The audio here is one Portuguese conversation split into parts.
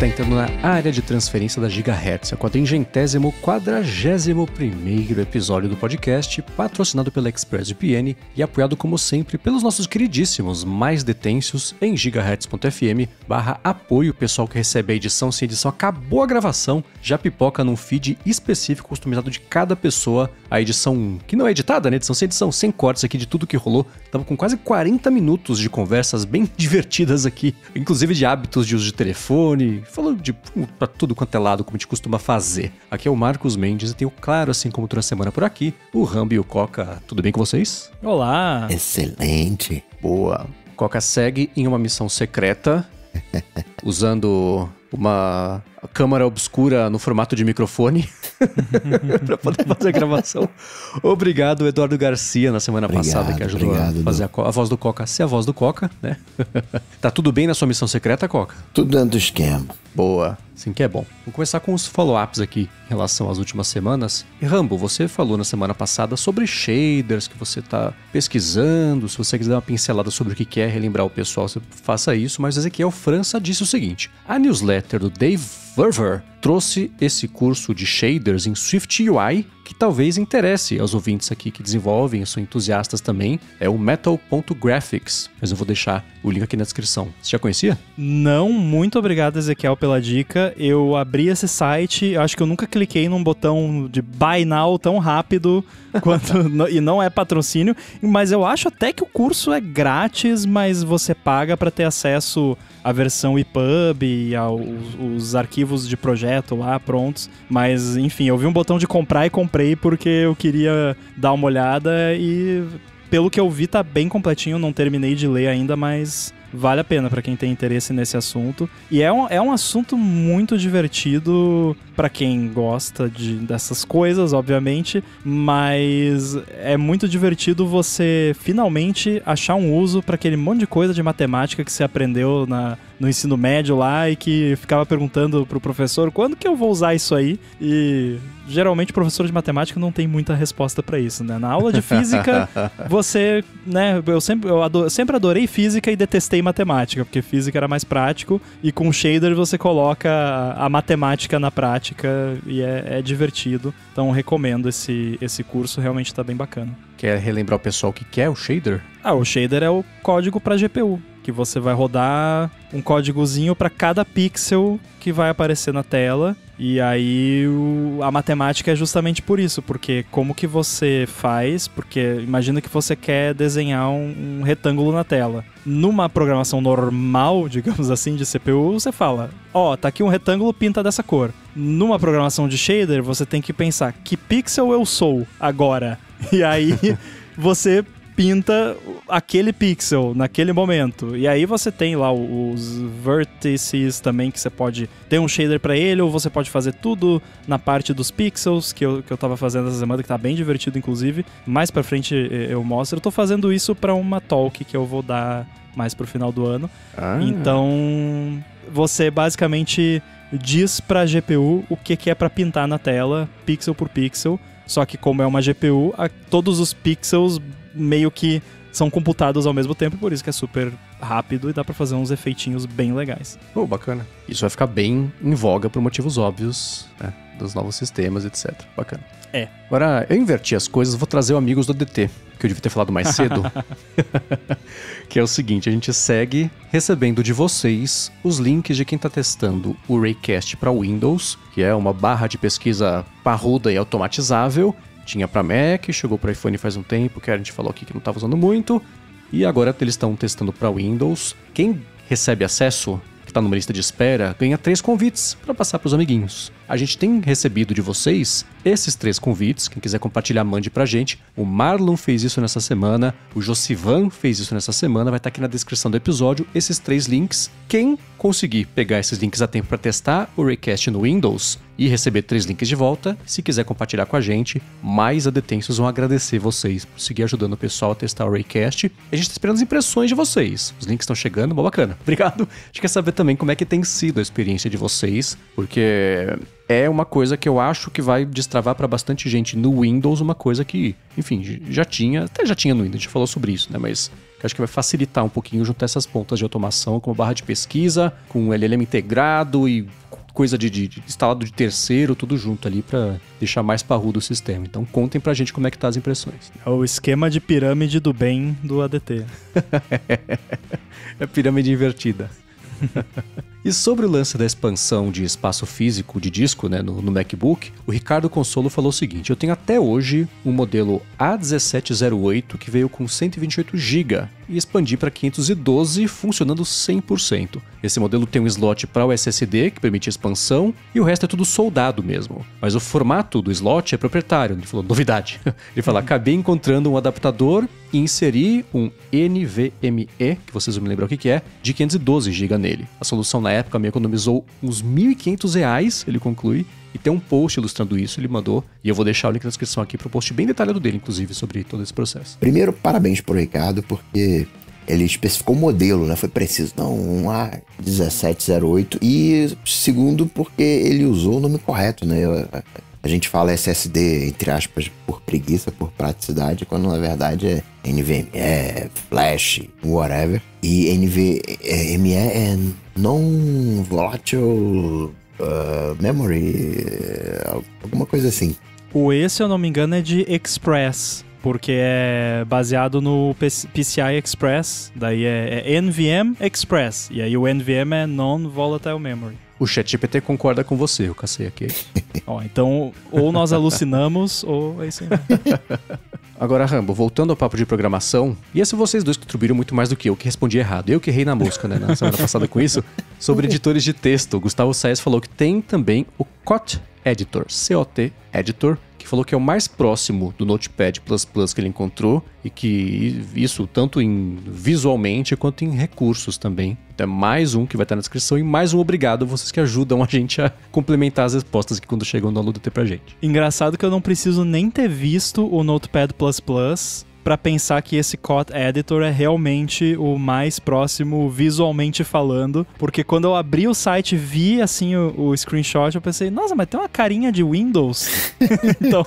está entrando na área de transferência da Gigahertz, a 441º episódio do podcast, patrocinado pela ExpressVPN e apoiado, como sempre, pelos nossos queridíssimos mais detensos em gigahertz.fm/apoio. O pessoal que recebe a edição, se a edição acabou a gravação, já pipoca num feed específico customizado de cada pessoa, a edição que não é editada, né? Edição sem cortes aqui de tudo que rolou. Estamos com quase 40 minutos de conversas bem divertidas aqui, inclusive de hábitos de uso de telefone, falando de pra tudo quanto é lado, como a gente costuma fazer. Aqui é o Marcos Mendes e tenho, claro, assim como toda semana por aqui, o Rambo e o Coca. Tudo bem com vocês? Olá! Excelente! Boa! Coca segue em uma missão secreta, usando uma câmera obscura no formato de microfone para poder fazer a gravação. Obrigado, Eduardo Garcia, na semana passada, que ajudou a fazer a voz do Coca ser a voz do Coca, né? Tá tudo bem na sua missão secreta, Coca? Tudo dentro do esquema. Boa, assim que é bom. Vou começar com os follow-ups aqui em relação às últimas semanas. E Rambo, você falou na semana passada sobre shaders que você tá pesquisando. Se você quiser dar uma pincelada sobre o que é, relembrar o pessoal, você faça isso. Mas Ezequiel França disse o seguinte: a newsletter do Dave Verver trouxe esse curso de shaders em SwiftUI que talvez interesse aos ouvintes aqui que desenvolvem, são entusiastas também. É o Metal.graphics, mas eu vou deixar o link aqui na descrição. Você já conhecia? Não, muito obrigado, Ezequiel, pela dica. Eu abri esse site, acho que eu nunca cliquei num botão de Buy Now tão rápido quanto, e não é patrocínio, mas eu acho até que o curso é grátis, mas você paga para ter acesso à versão EPUB e aos arquivos de projeto lá prontos. Mas, enfim, eu vi um botão de comprar e comprei porque eu queria dar uma olhada e, pelo que eu vi, tá bem completinho. Não terminei de ler ainda, mas vale a pena para quem tem interesse nesse assunto. E é um assunto muito divertido para quem gosta dessas coisas, obviamente, mas é muito divertido você finalmente achar um uso para aquele monte de coisa de matemática que você aprendeu no ensino médio lá e que ficava perguntando pro professor quando que eu vou usar isso aí, e geralmente o professor de matemática não tem muita resposta para isso, né? Na aula de física, você, né, eu sempre adorei física e detestei matemática, porque física era mais prático, e com shader você coloca a matemática na prática e é divertido. Então recomendo esse curso, realmente tá bem bacana. Quer relembrar o pessoal o que é o shader? O shader é o código para GPU, que você vai rodar um códigozinho para cada pixel que vai aparecer na tela. E aí a matemática é justamente por isso, porque como que você faz, porque imagina que você quer desenhar um retângulo na tela. Numa programação normal, digamos assim, de CPU, você fala, tá aqui um retângulo, pinta dessa cor. Numa programação de shader, você tem que pensar, que pixel eu sou agora? E aí você pinta aquele pixel naquele momento. E aí você tem lá os vértices também, que você pode ter um shader pra ele, ou você pode fazer tudo na parte dos pixels, que eu tava fazendo essa semana, que tá bem divertido, inclusive. Mais pra frente eu mostro. Eu tô fazendo isso pra uma talk que eu vou dar mais pro final do ano. Então, você basicamente diz pra GPU o que é pra pintar na tela, pixel por pixel. Só que como é uma GPU, todos os pixels meio que são computados ao mesmo tempo, por isso que é super rápido e dá pra fazer uns efeitinhos bem legais. Bacana. Isso vai ficar bem em voga por motivos óbvios, né? Dos novos sistemas, etc. Bacana. Agora, eu inverti as coisas, vou trazer o Amigos do DT, que eu devia ter falado mais cedo. Que é o seguinte, a gente segue recebendo de vocês os links de quem tá testando o Raycast para Windows, que é uma barra de pesquisa parruda e automatizável. Tinha para Mac, chegou para iPhone faz um tempo, que a gente falou aqui que não estava usando muito, e agora eles estão testando para Windows. Quem recebe acesso, que está numa lista de espera, ganha 3 convites para passar para os amiguinhos. A gente tem recebido de vocês esses 3 convites, quem quiser compartilhar, mande pra gente. O Marlon fez isso nessa semana, o Josivan fez isso nessa semana, vai estar aqui na descrição do episódio, esses 3 links. Quem conseguir pegar esses links a tempo para testar o Raycast no Windows e receber 3 links de volta, se quiser compartilhar com a gente, mais adetensos vão agradecer vocês por seguir ajudando o pessoal a testar o Raycast. A gente está esperando as impressões de vocês. Os links estão chegando, bacana. Obrigado. A gente quer saber também como é que tem sido a experiência de vocês, porque é uma coisa que eu acho que vai destravar para bastante gente no Windows, uma coisa que, enfim, até já tinha no Windows, a gente falou sobre isso, né? Mas que acho que vai facilitar um pouquinho juntar essas pontas de automação com barra de pesquisa, com LLM integrado e coisa de instalado de terceiro, tudo junto ali para deixar mais parrudo o sistema. Então contem pra gente como é que tá as impressões. É o esquema de pirâmide do bem do ADT. É pirâmide invertida. E sobre o lance da expansão de espaço físico de disco, né, no MacBook, o Ricardo Consolo falou o seguinte: eu tenho até hoje um modelo A1708 que veio com 128 GB e expandi para 512, funcionando 100%. Esse modelo tem um slot para o SSD, que permite expansão, e o resto é tudo soldado mesmo. Mas o formato do slot é proprietário. Ele falou, novidade. Ele falou, acabei encontrando um adaptador e inseri um NVMe, que vocês vão me lembrar o que é, de 512 GB nele. A solução na época me economizou uns R$ 1.500, ele conclui, e tem um post ilustrando isso, ele mandou, e eu vou deixar o link na descrição aqui para o post bem detalhado dele, inclusive, sobre todo esse processo. Primeiro, parabéns pro Ricardo, porque ele especificou o modelo, né? Foi preciso, não, um A1708, e segundo, porque ele usou o nome correto, né? A gente fala SSD, entre aspas, por preguiça, por praticidade, quando na verdade é NVMe, Flash, whatever. E NVMe é Non-Volatile Memory, alguma coisa assim. O E, se eu não me engano, é de Express, porque é baseado no PCI Express, daí é NVMe Express, e aí o NVMe é Non-Volatile Memory. O ChatGPT concorda com você, eu cacei aqui. Ó, então, ou nós alucinamos, ou é isso aí. Agora, Rambo, voltando ao papo de programação, e esse vocês dois contribuíram muito mais do que eu, que respondi errado. Eu que errei na mosca, né, na semana passada com isso, sobre editores de texto. O Gustavo Saez falou que tem também o COT Editor, C-O-T Editor, que falou que é o mais próximo do Notepad++ que ele encontrou e que isso tanto visualmente quanto em recursos também. Então é mais um que vai estar na descrição e mais um obrigado a vocês que ajudam a gente a complementar as respostas aqui quando chegam no AluDT pra gente. Engraçado que eu não preciso nem ter visto o Notepad++ para pensar que esse COT Editor é realmente o mais próximo visualmente falando, porque quando eu abri o site e vi assim o screenshot, eu pensei, nossa, mas tem uma carinha de Windows. Então,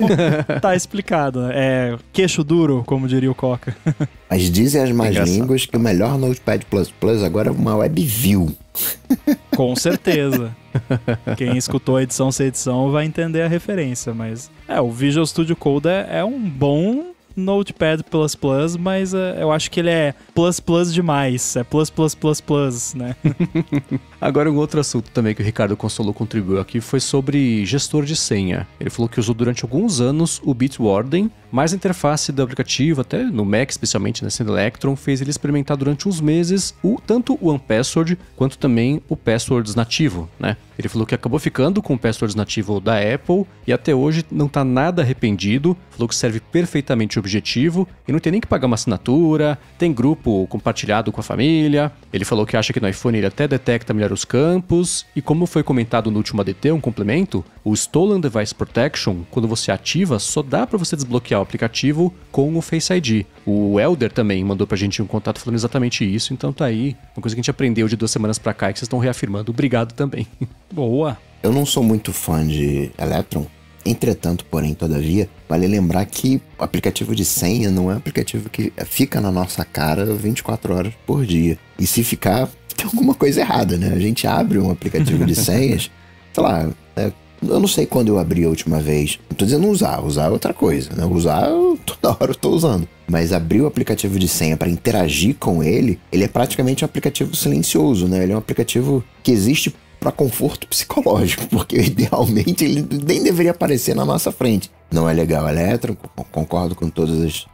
tá explicado, né? É queixo duro, como diria o Coca. Mas dizem as más línguas que o melhor Notepad++ agora é uma WebView. Com certeza. Quem escutou a edição sem edição vai entender a referência, mas o Visual Studio Code é um bom Notepad++, mas eu acho que ele é plus demais, é plus, né? Agora um outro assunto também que o Ricardo Consolo contribuiu aqui foi sobre gestor de senha. Ele falou que usou durante alguns anos o Bitwarden, mas a interface do aplicativo, até no Mac especialmente, na Send Electron, fez ele experimentar durante uns meses tanto o OnePassword quanto também o Passwords nativo, né? Ele falou que acabou ficando com o Passwords nativo da Apple e até hoje não tá nada arrependido, falou que serve perfeitamente o objetivo e não tem nem que pagar uma assinatura, tem grupo compartilhado com a família. Ele falou que acha que no iPhone ele até detecta melhor os campos e, como foi comentado no último ADT, um complemento, o Stolen Device Protection, quando você ativa, só dá para você desbloquear o aplicativo com o Face ID. O Elder também mandou pra gente um contato falando exatamente isso, então tá aí uma coisa que a gente aprendeu de 2 semanas pra cá e que vocês estão reafirmando. Obrigado também. Boa! Eu não sou muito fã de Electron, entretanto, porém, todavia, vale lembrar que o aplicativo de senha não é um aplicativo que fica na nossa cara 24 horas por dia. E se ficar, tem alguma coisa errada, né? A gente abre um aplicativo de senhas, sei lá, eu não sei quando eu abri a última vez. Não tô dizendo usar é outra coisa, né? Usar, toda hora eu tô usando. Mas abrir o aplicativo de senha para interagir com ele é praticamente um aplicativo silencioso, né? Ele é um aplicativo que existe para conforto psicológico, porque idealmente ele nem deveria aparecer na nossa frente. Não é legal, Electron, concordo com todas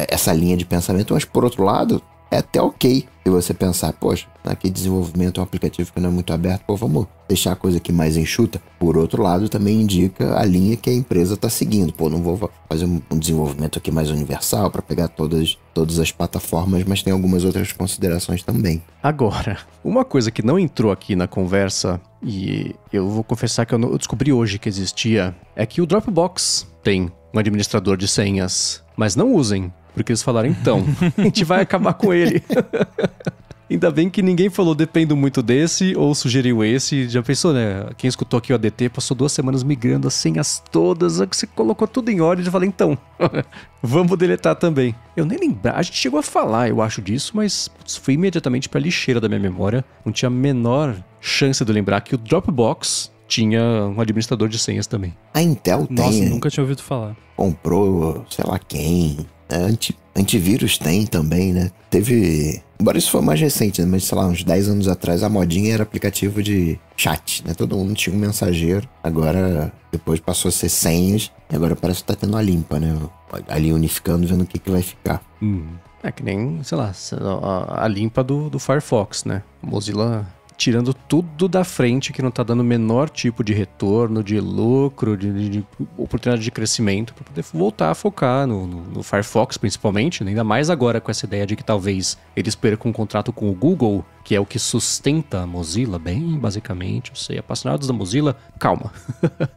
essa linha de pensamento, mas por outro lado, é até ok se você pensar, poxa, aqui desenvolvimento é um aplicativo que não é muito aberto, vamos deixar a coisa aqui mais enxuta. Por outro lado, também indica a linha que a empresa está seguindo. Não vou fazer um desenvolvimento aqui mais universal para pegar todas as plataformas, mas tem algumas outras considerações também. Agora, uma coisa que não entrou aqui na conversa, e eu vou confessar que eu descobri hoje que existia, é que o Dropbox tem um administrador de senhas, mas não usem. Porque eles falaram, então, a gente vai acabar com ele. Ainda bem que ninguém falou dependo muito desse ou sugeriu esse. Já pensou, né? Quem escutou aqui o ADT passou 2 semanas migrando as senhas todas. Você colocou tudo em ordem e eu falei, então, vamos deletar também. Eu nem lembrava, a gente chegou a falar, eu acho disso, mas fui imediatamente pra lixeira da minha memória. Não tinha a menor chance de lembrar que o Dropbox tinha um administrador de senhas também. A Intel tem. Nossa, nunca tinha ouvido falar. Comprou, sei lá quem. Antivírus tem também, né? Teve... Embora isso foi mais recente, né? Mas sei lá, uns 10 anos atrás a modinha era aplicativo de chat, né? Todo mundo tinha um mensageiro. Agora, depois passou a ser senhas. E agora parece que tá tendo a limpa, né? Ali unificando, vendo o que vai ficar. É que nem, sei lá, a limpa do Firefox, né? Mozilla tirando tudo da frente que não tá dando o menor tipo de retorno, de lucro, de oportunidade de crescimento, para poder voltar a focar no Firefox, principalmente, né? Ainda mais agora com essa ideia de que talvez eles percam um contrato com o Google, que é o que sustenta a Mozilla, bem basicamente. Eu sei, apaixonados da Mozilla, calma.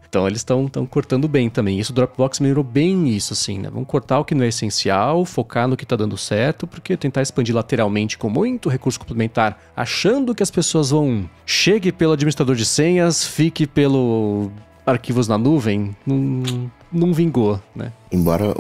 Então eles estão cortando bem também. Isso o Dropbox melhorou bem isso, assim, né? Vamos cortar o que não é essencial, focar no que tá dando certo, porque tentar expandir lateralmente com muito recurso complementar, achando que as pessoas vão... Chegue pelo administrador de senhas, fique pelo arquivos na nuvem, não vingou, né? Embora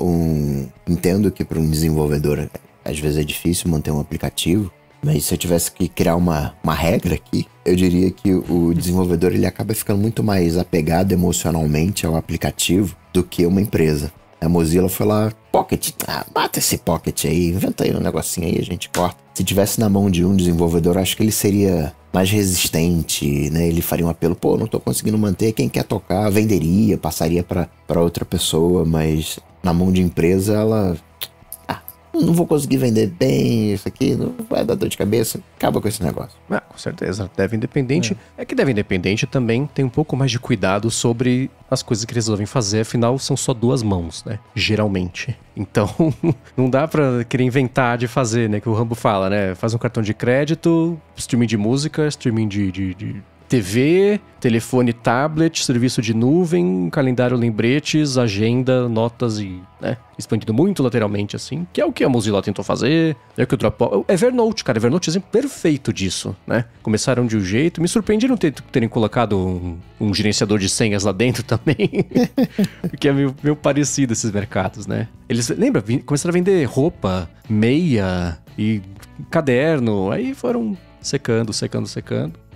entendo que para um desenvolvedor às vezes é difícil manter um aplicativo, mas se eu tivesse que criar uma regra aqui, eu diria que o desenvolvedor ele acaba ficando muito mais apegado emocionalmente ao aplicativo do que uma empresa. A Mozilla foi lá, Pocket, mata esse Pocket aí, inventa aí um negocinho aí, a gente corta. Se tivesse na mão de um desenvolvedor, acho que ele seria mais resistente, né? Ele faria um apelo, pô, não tô conseguindo manter, quem quer tocar, venderia, passaria pra outra pessoa, mas na mão de empresa, ela... não vou conseguir vender bem isso aqui, não vai dar dor de cabeça, acaba com esse negócio. Com certeza, Dev Independente. É que Dev Independente também tem um pouco mais de cuidado sobre as coisas que eles resolvem fazer, afinal são só 2 mãos, né? Geralmente. Então, não dá pra querer inventar de fazer, né? Que o Rambo fala, né? Faz um cartão de crédito, streaming de música, streaming de TV, telefone, tablet, serviço de nuvem, calendário, lembretes, agenda, notas e, né, expandido muito lateralmente, assim, que é o que a Mozilla tentou fazer, é o que o Dropbox... Evernote, cara, Evernote é exemplo perfeito disso, né? Começaram de um jeito, me surpreendi não terem colocado um gerenciador de senhas lá dentro também, porque é meio parecido esses mercados, né? Eles, lembra, começaram a vender roupa, meia e caderno, aí foram secando.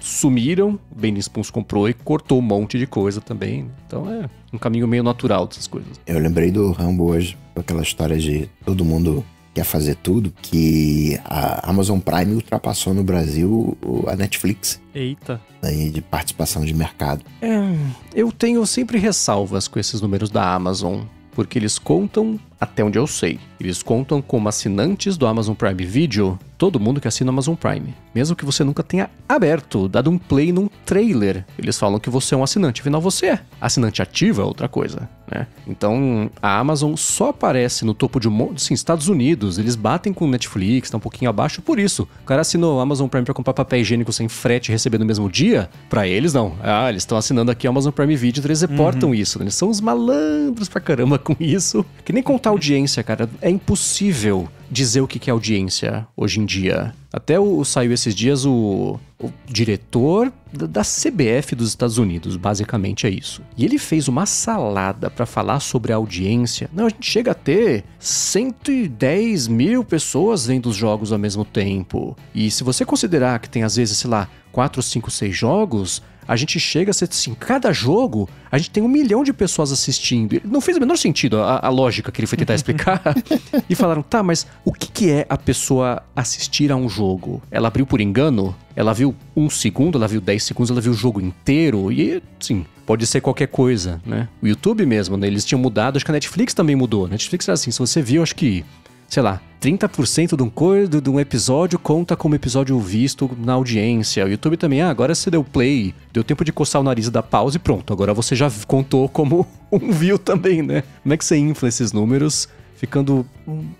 Sumiram, o Ben Spons comprou e cortou um monte de coisa também. Então é um caminho meio natural dessas coisas. Eu lembrei do Rambo hoje, aquela história de todo mundo quer fazer tudo, que a Amazon Prime ultrapassou no Brasil a Netflix. Eita. Aí de participação de mercado. Eu tenho sempre ressalvas com esses números da Amazon, porque eles contam, até onde eu sei, eles contam como assinantes do Amazon Prime Video, todo mundo que assina o Amazon Prime. Mesmo que você nunca tenha aberto, dado um play num trailer, eles falam que você é um assinante. Afinal, você é. Assinante ativo é outra coisa, né? Então, a Amazon só aparece no topo de um monte... Sim, Estados Unidos, eles batem com o Netflix, tá um pouquinho abaixo por isso. O cara assinou o Amazon Prime pra comprar papel higiênico sem frete e receber no mesmo dia? Pra eles, não. Eles estão assinando aqui o Amazon Prime Video, então eles reportam isso, né? Eles são os malandros pra caramba com isso. Que nem contar audiência, cara. É impossível dizer o que é audiência hoje em dia. Até saiu esses dias o diretor da CBF dos Estados Unidos, basicamente é isso. E ele fez uma salada pra falar sobre a audiência. Não, a gente chega a ter 110 mil pessoas vendo os jogos ao mesmo tempo. E se você considerar que tem às vezes, sei lá, 4, 5, 6 jogos... a gente chega a ser assim, cada jogo, a gente tem 1 milhão de pessoas assistindo. Não fez o menor sentido a lógica que ele foi tentar explicar. E falaram, tá, mas o que é a pessoa assistir a um jogo? Ela abriu por engano? Ela viu 1 segundo, ela viu 10 segundos, ela viu o jogo inteiro? E, sim, pode ser qualquer coisa, né? O YouTube mesmo, né? Eles tinham mudado, acho que a Netflix também mudou. A Netflix era assim, se você viu, acho que... sei lá, 30% de um episódio conta como episódio visto na audiência. O YouTube também, agora você deu play, deu tempo de coçar o nariz e dar pausa e pronto. Agora você já contou como um view também, né? Como é que você infla esses números ficando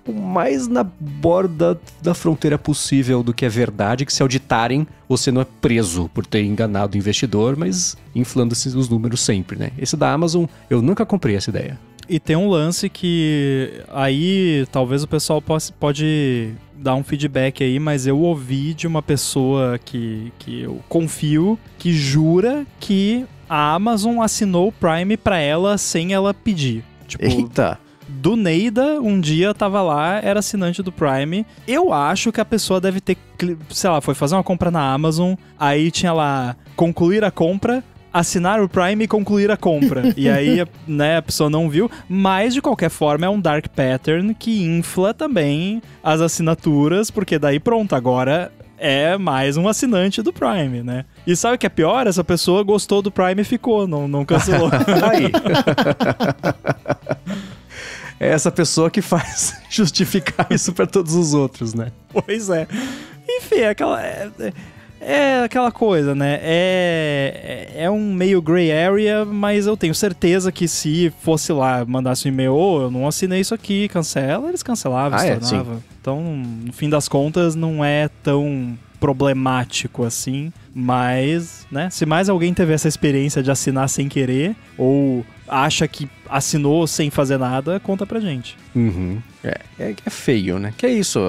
o mais na borda da fronteira possível do que é verdade, que se auditarem, você não é preso por ter enganado o investidor, mas inflando os números sempre, né? Esse da Amazon, eu nunca comprei essa ideia. E tem um lance que aí talvez o pessoal pode dar um feedback aí, mas eu ouvi de uma pessoa que eu confio, que jura que a Amazon assinou o Prime pra ela sem ela pedir. Tipo, eita! Do Neida, um dia tava lá, era assinante do Prime. Eu acho que a pessoa deve ter, sei lá, foi fazer uma compra na Amazon, aí tinha lá, concluir a compra, assinar o Prime e concluir a compra. E aí, né, a pessoa não viu, mas de qualquer forma é um dark pattern que infla também as assinaturas, porque daí pronto, agora é mais um assinante do Prime, né? E sabe o que é pior? Essa pessoa gostou do Prime e ficou, não cancelou. Aí. É essa pessoa que faz justificar isso pra todos os outros, né? Pois é. Enfim, é aquela coisa, né? É um meio gray area, mas eu tenho certeza que se fosse lá, mandasse um e-mail, eu não assinei isso aqui, cancela, eles cancelavam, se tornava. Sim. Então, no fim das contas, não é tão problemático assim, mas, né, se mais alguém teve essa experiência de assinar sem querer, ou acha que assinou sem fazer nada, conta pra gente. Uhum. É feio, né? Que é isso,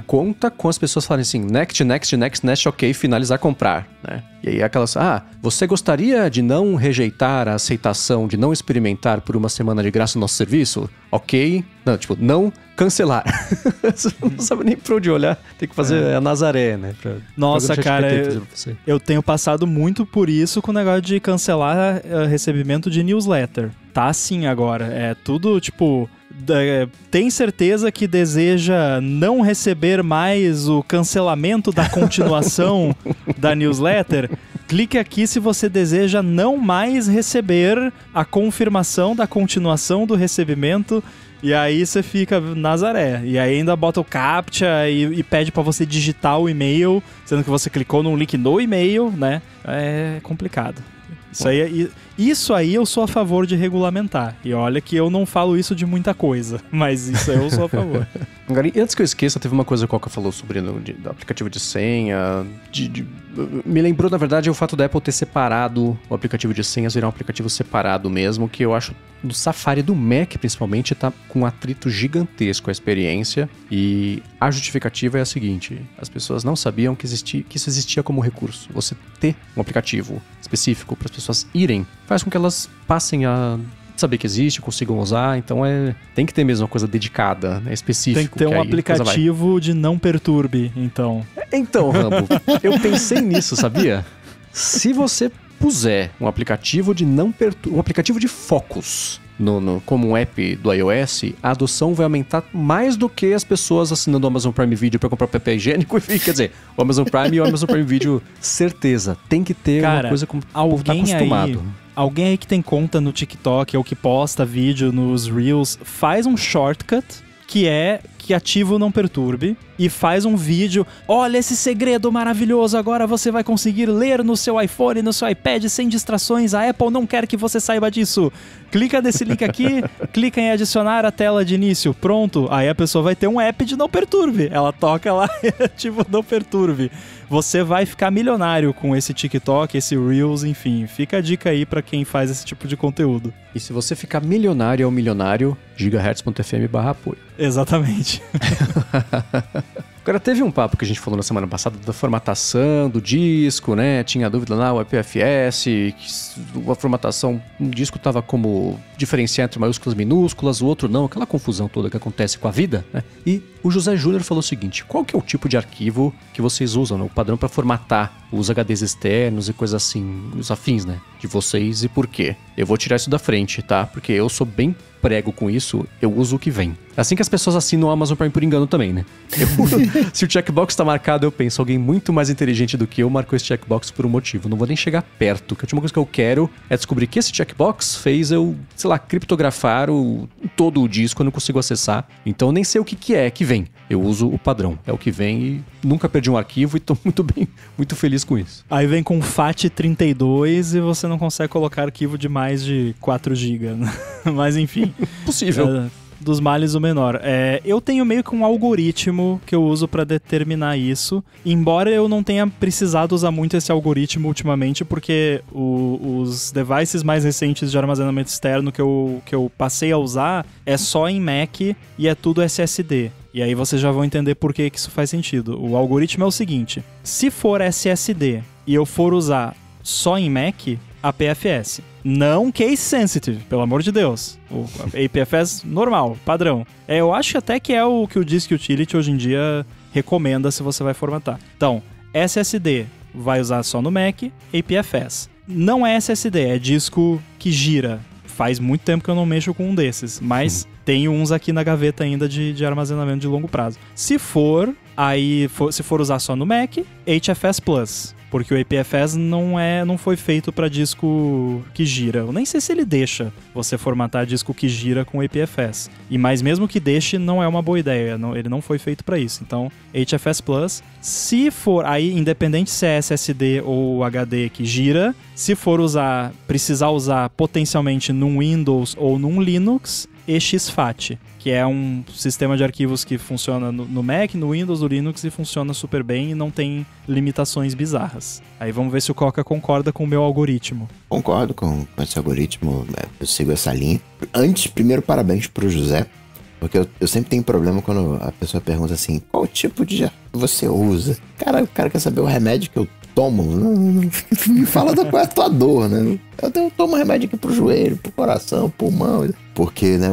conta com as pessoas falarem assim, next, ok, finalizar, comprar, né? E aí aquelas, você gostaria de não rejeitar a aceitação, de não experimentar por uma semana de graça o nosso serviço? Ok, não cancelar. Você não sabe nem pra onde olhar, tem que fazer a Nazaré, né? Nossa, cara, eu tenho passado muito por isso com o negócio de cancelar recebimento de newsletter. Tá assim agora, é tudo tipo... Tem certeza que deseja não receber mais o cancelamento da continuação da newsletter? Clique aqui se você deseja não mais receber a confirmação da continuação do recebimento. E aí você fica Nazaré. E aí ainda bota o CAPTCHA e pede pra você digitar o e-mail, sendo que você clicou num link no e-mail, né? É complicado. Isso aí eu sou a favor de regulamentar. E olha que eu não falo isso de muita coisa, mas isso aí eu sou a favor. Agora, antes que eu esqueça, teve uma coisa que o Coca falou sobre do aplicativo de senha. Me lembrou, na verdade, o fato da Apple ter separado o aplicativo de senhas, virar um aplicativo separado mesmo, que eu acho, no Safari do Mac, principalmente, tá com um atrito gigantesco a experiência. E a justificativa é a seguinte: as pessoas não sabiam que isso existia como recurso. Você ter um aplicativo específico para as pessoas irem, faz com que elas passem a saber que existe, consigam usar, então tem que ter mesmo uma coisa dedicada, né, específica. Tem que ter um aplicativo de não perturbe, então. Então, Rambo, eu pensei nisso, sabia? Se você puser um aplicativo de não perturbe, um aplicativo de focus como um app do iOS, a adoção vai aumentar mais do que as pessoas assinando o Amazon Prime Video para comprar papel higiênico. Quer dizer, o Amazon Prime e o Amazon Prime Video, certeza. Tem que ter uma coisa como o povo tá acostumado. Alguém aí que tem conta no TikTok ou que posta vídeo nos Reels, faz um shortcut que ativa o não perturbe e faz um vídeo. Olha esse segredo maravilhoso, agora você vai conseguir ler no seu iPhone, no seu iPad sem distrações. A Apple não quer que você saiba disso. Clica nesse link aqui, clica em adicionar a tela de início. Pronto, aí a pessoa vai ter um app de não perturbe. Ela toca lá e ativa o não perturbe. Você vai ficar milionário com esse TikTok, esse Reels, enfim. Fica a dica aí pra quem faz esse tipo de conteúdo. E se você ficar milionário ao milionário, gigahertz.fm/apoio. Exatamente. Agora, teve um papo que a gente falou na semana passada da formatação do disco, né? Tinha dúvida lá, o IPFS, que a formatação, um disco tava como diferenciar entre maiúsculas e minúsculas, o outro não, aquela confusão toda que acontece com a vida, né? E o José Júnior falou o seguinte: qual que é o tipo de arquivo que vocês usam, né? O padrão para formatar os HDs externos e coisas assim, os afins, né? De vocês e por quê? Eu vou tirar isso da frente, tá? Porque eu sou bem prego com isso, eu uso o que vem. É assim que as pessoas assinam o Amazon Prime por engano também, né? Se o checkbox tá marcado, eu penso, alguém muito mais inteligente do que eu marcou esse checkbox por um motivo. Não vou nem chegar perto, que a última coisa que eu quero é descobrir que esse checkbox fez eu, sei lá, criptografar todo o disco, eu não consigo acessar. Então eu nem sei o que é que vem. Eu uso o padrão, é o que vem e nunca perdi um arquivo e tô muito feliz com isso. Aí vem com FAT32 e você não consegue colocar arquivo de mais de 4 GB, né? Mas enfim. Possível. Dos males o menor. Eu tenho meio que um algoritmo que eu uso pra determinar isso, embora eu não tenha precisado usar muito esse algoritmo ultimamente, porque os devices mais recentes de armazenamento externo que eu passei a usar é só em Mac e é tudo SSD. E aí vocês já vão entender por que isso faz sentido. O algoritmo é o seguinte: se for SSD e eu for usar só em Mac, APFS. Não case sensitive, pelo amor de Deus. O APFS normal, padrão. Eu acho até que é o que o Disk Utility hoje em dia recomenda se você vai formatar. Então, SSD vai usar só no Mac, APFS. Não é SSD, é disco que gira. Faz muito tempo que eu não mexo com um desses, mas tenho uns aqui na gaveta ainda de armazenamento de longo prazo. Se for usar só no Mac, HFS Plus. Porque o APFS não foi feito para disco que gira. Eu nem sei se ele deixa você formatar disco que gira com APFS. Mas mesmo que deixe, não é uma boa ideia. Ele não foi feito para isso. Então, HFS Plus. Se for, aí, independente se é SSD ou HD que gira, se for precisar usar potencialmente num Windows ou num Linux, exFAT, que é um sistema de arquivos que funciona no Mac, no Windows, no Linux e funciona super bem e não tem limitações bizarras. Aí vamos ver se o Coca concorda com o meu algoritmo. Concordo com esse algoritmo, eu sigo essa linha. Antes, primeiro, parabéns pro José, porque eu sempre tenho problema quando a pessoa pergunta assim, qual tipo de arquivo você usa? O cara quer saber o remédio que eu tomo, não me fala qual é a tua dor, né? Eu tomo remédio aqui pro joelho, pro coração, pulmão, porque, né,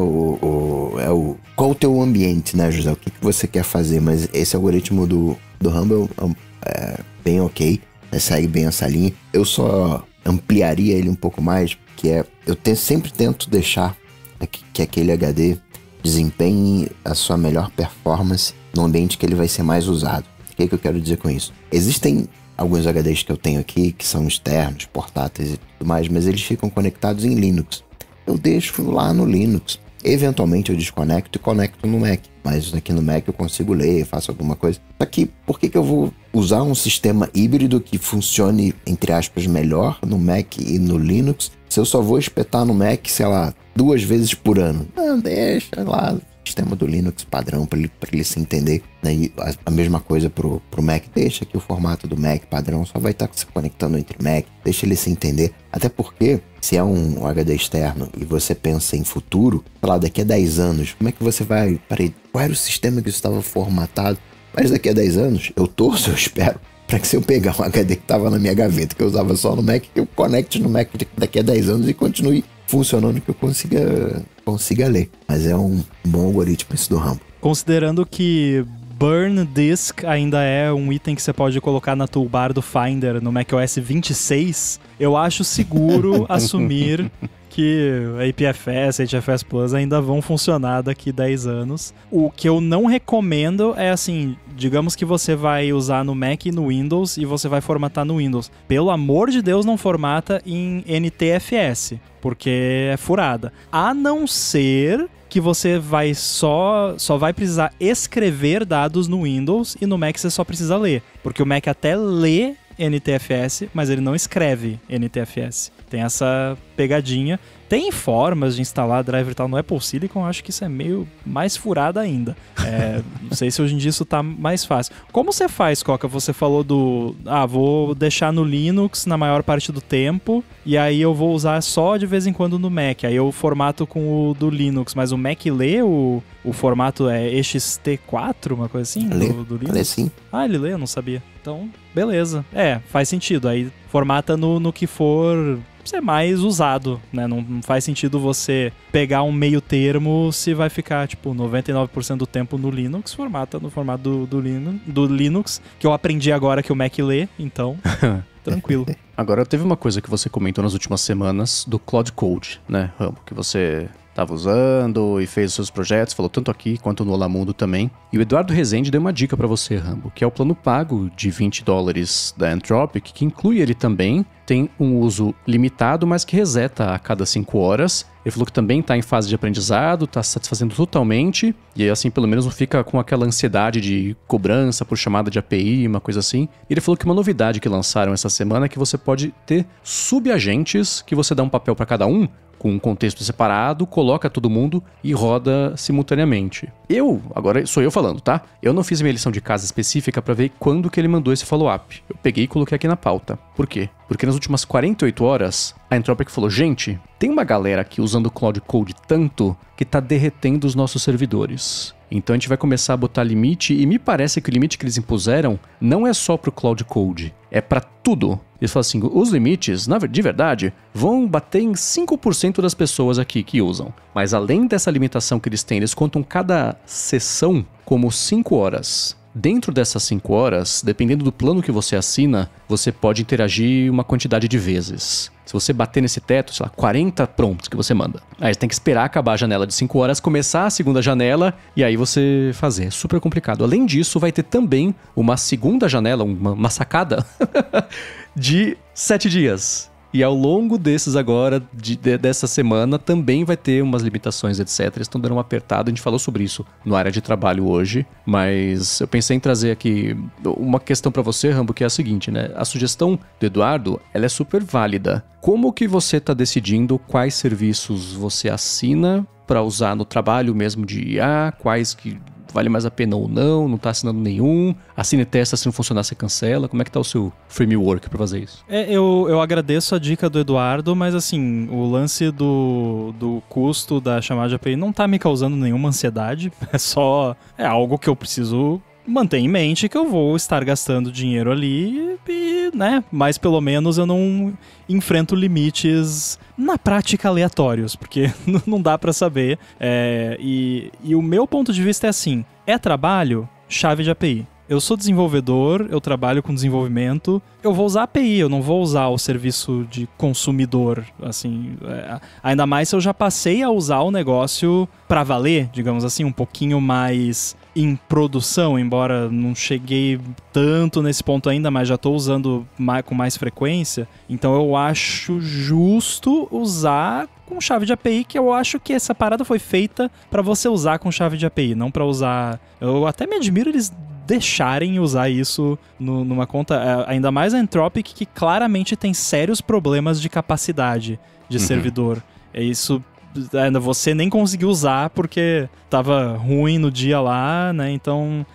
qual o teu ambiente, né, José? O que você quer fazer? Mas esse algoritmo do Rumble é bem ok, né? Segue bem essa linha. Eu só ampliaria ele um pouco mais, que sempre tento deixar que aquele HD desempenhe a sua melhor performance no ambiente que ele vai ser mais usado. O que eu quero dizer com isso? Existem alguns HDs que eu tenho aqui, que são externos, portáteis e tudo mais, mas eles ficam conectados em Linux. Eu deixo lá no Linux. Eventualmente eu desconecto e conecto no Mac. Mas aqui no Mac eu consigo ler, faço alguma coisa. Só que, por que eu vou usar um sistema híbrido que funcione, entre aspas, melhor no Mac e no Linux, se eu só vou espetar no Mac, sei lá, 2 vezes por ano? Não, deixa lá. Sistema do Linux padrão para ele se entender, né? E a mesma coisa pro Mac, deixa que o formato do Mac padrão só vai estar se conectando entre Mac, deixa ele se entender, até porque se é um HD externo e você pensa em futuro, sei lá, daqui a 10 anos, como é que você vai, qual era o sistema que estava formatado? Mas daqui a 10 anos, eu espero, para que se eu pegar um HD que estava na minha gaveta, que eu usava só no Mac, que eu conecte no Mac daqui a 10 anos e continue funcionando, que eu consiga ler. Mas é um bom algoritmo esse do Rumble. Considerando que Burn Disk ainda é um item que você pode colocar na toolbar do Finder no macOS 26, eu acho seguro assumir que APFS, HFS Plus ainda vão funcionar daqui 10 anos. O que eu não recomendo é assim, digamos que você vai usar no Mac e no Windows e você vai formatar no Windows. Pelo amor de Deus, não formata em NTFS, porque é furada. A não ser que você vai só vai precisar escrever dados no Windows e no Mac você só precisa ler. Porque o Mac até lê NTFS, mas ele não escreve NTFS. Tem essa pegadinha. Tem formas de instalar driver e tal no Apple Silicon, acho que isso é meio mais furado ainda. Não sei se hoje em dia isso tá mais fácil. Como você faz, Coca? Você falou vou deixar no Linux na maior parte do tempo, e aí eu vou usar só de vez em quando no Mac. Aí eu formato com o do Linux, mas o Mac lê o formato é ext4, uma coisa assim? Do Linux? Lê sim. Ah, ele lê? Eu não sabia. Então, beleza. Faz sentido. Aí formata no que for ser mais usado, né? Não faz sentido você pegar um meio termo se vai ficar, 99% do tempo no Linux, formata no formato do Linux, que eu aprendi agora que o Mac lê, então, tranquilo. Agora, teve uma coisa que você comentou nas últimas semanas do Cloud Code, né, Rambo? Que você estava usando e fez os seus projetos, falou tanto aqui quanto no Olá Mundo também. E o Eduardo Rezende deu uma dica para você, Rambo, que é o plano pago de $20 da Anthropic, que inclui ele também, tem um uso limitado, mas que reseta a cada 5 horas. Ele falou que também está em fase de aprendizado, está satisfazendo totalmente, e assim pelo menos não fica com aquela ansiedade de cobrança por chamada de API, uma coisa assim. E ele falou que uma novidade que lançaram essa semana é que você pode ter subagentes, que você dá um papel para cada um, com um contexto separado, coloca todo mundo e roda simultaneamente. Agora sou eu falando, tá? Eu não fiz minha lição de casa específica para ver quando que ele mandou esse follow-up. Eu peguei e coloquei aqui na pauta. Por quê? Porque nas últimas 48 horas, a Anthropic falou, gente, tem uma galera aqui usando o Cloud Code tanto que tá derretendo os nossos servidores. Então a gente vai começar a botar limite, e me parece que o limite que eles impuseram não é só pro Cloud Code, é para tudo. Eles falam assim, os limites, de verdade, vão bater em 5% das pessoas aqui que usam. Mas além dessa limitação que eles têm, eles contam cada sessão como 5 horas. Dentro dessas 5 horas, dependendo do plano que você assina, você pode interagir uma quantidade de vezes. Se você bater nesse teto, sei lá, 40 prompts que você manda. Aí você tem que esperar acabar a janela de 5 horas, começar a segunda janela e aí você fazer. É super complicado. Além disso, vai ter também uma segunda janela, uma sacada, de 7 dias. E ao longo desses agora, dessa semana, também vai ter umas limitações, etc. Eles estão dando uma apertada, a gente falou sobre isso no área de trabalho hoje, mas eu pensei em trazer aqui uma questão para você, Rambo, que é a seguinte, né? A sugestão do Eduardo, ela é super válida. Como que você está decidindo quais serviços você assina para usar no trabalho mesmo de IA, quais que vale mais a pena ou não tá assinando nenhum, assina e testa, se não funcionar você cancela, como é que tá o seu framework pra fazer isso? Eu agradeço a dica do Eduardo, mas assim, o lance do custo da chamada de API não tá me causando nenhuma ansiedade, é algo que eu preciso manter em mente, que eu vou estar gastando dinheiro ali e, né, mas pelo menos eu não enfrento limites na prática aleatórios, porque não dá pra saber. E o meu ponto de vista é assim, é trabalho, chave de API. Eu sou desenvolvedor, eu trabalho com desenvolvimento, eu vou usar a API, eu não vou usar o serviço de consumidor, assim, ainda mais se eu já passei a usar o negócio pra valer, digamos assim, um pouquinho mais em produção, embora não cheguei tanto nesse ponto ainda, mas já estou usando com mais frequência, então eu acho justo usar com chave de API, que eu acho que essa parada foi feita para você usar com chave de API, não para usar... Eu até me admiro eles deixarem usar isso numa conta, ainda mais a Anthropic, que claramente tem sérios problemas de capacidade de servidor. Isso ainda você nem conseguiu usar porque tava ruim no dia lá, né? Então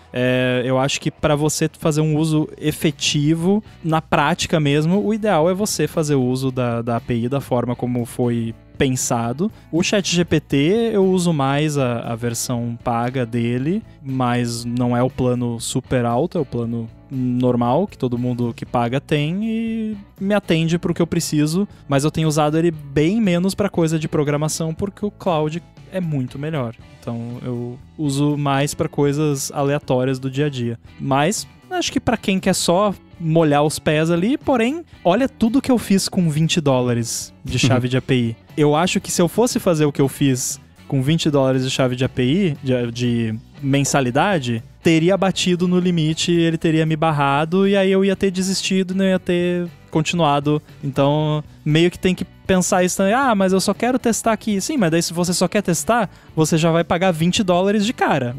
eu acho que para você fazer um uso efetivo, na prática mesmo, o ideal é você fazer o uso da API da forma como foi pensado. O ChatGPT eu uso mais a versão paga dele, mas não é o plano super alto, é o plano normal, que todo mundo que paga tem e me atende pro que eu preciso, mas eu tenho usado ele bem menos para coisa de programação, porque o cloud é muito melhor. Então eu uso mais para coisas aleatórias do dia a dia. Mas acho que para quem quer só molhar os pés ali, porém, olha tudo que eu fiz com $20 de chave de API. Eu acho que se eu fosse fazer o que eu fiz com $20 de chave de API, de mensalidade, teria batido no limite, ele teria me barrado e aí eu ia ter desistido e não ia ter continuado. Então, meio que tem que pensar isso também. Ah, mas eu só quero testar aqui. Sim, mas daí se você só quer testar, você já vai pagar $20 de cara.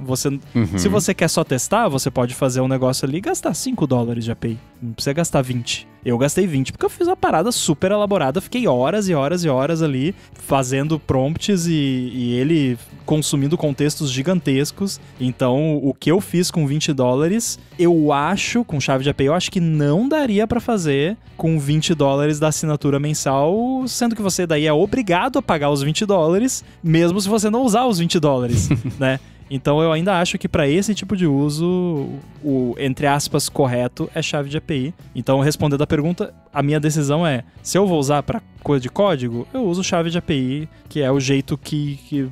Se você quer só testar, você pode fazer um negócio ali e gastar $5 de API. Não precisa gastar 20. Eu gastei 20 porque eu fiz uma parada super elaborada. Fiquei horas e horas e horas ali fazendo prompts e ele consumindo contextos gigantescos. Então, o que eu fiz com $20, eu acho, com chave de API, eu acho que não daria pra fazer com $20 da assinatura mensal, sendo que você daí é obrigado a pagar os $20, mesmo se você não usar os $20, né? Então eu ainda acho que para esse tipo de uso, o, entre aspas, correto é chave de API. Então, respondendo a pergunta, a minha decisão é, se eu vou usar para coisa de código, eu uso chave de API, que é o jeito que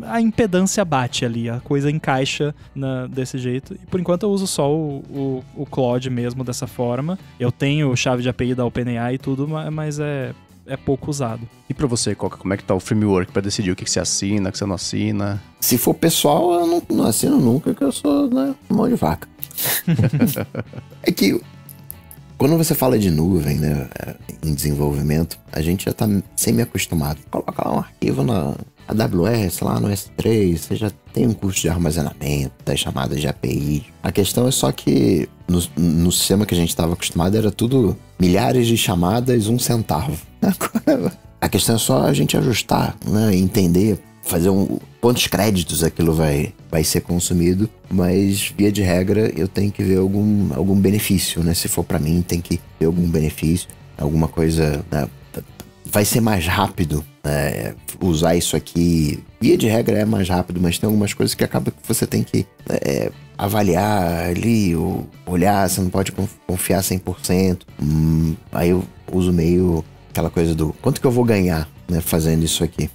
a impedância bate ali, a coisa encaixa desse jeito. E por enquanto eu uso só o Claude mesmo dessa forma. Eu tenho chave de API da OpenAI e tudo, mas é pouco usado. E pra você, Coca, como é que tá o framework pra decidir o que você assina, o que você não assina? Se for pessoal, eu não assino nunca, que eu sou, né, mão de vaca. É que quando você fala de nuvem, né, em desenvolvimento, a gente já tá semi-acostumado. Coloca lá um arquivo na AWS, lá no S3, você já tem um custo de armazenamento, das chamadas de API. A questão é só que no sistema que a gente estava acostumado era tudo milhares de chamadas, 1 centavo. Agora, A questão é só a gente ajustar, né? Entender, fazer quantos créditos aquilo vai ser consumido, mas via de regra eu tenho que ver algum benefício, né? Se for pra mim, tem que ver algum benefício, alguma coisa, né? Vai ser mais rápido, né? Usar isso aqui, via de regra é mais rápido, mas tem algumas coisas que acaba que você tem que avaliar ali, ou olhar, você não pode confiar 100%. Aí eu uso meio aquela coisa do quanto que eu vou ganhar, né, fazendo isso aqui.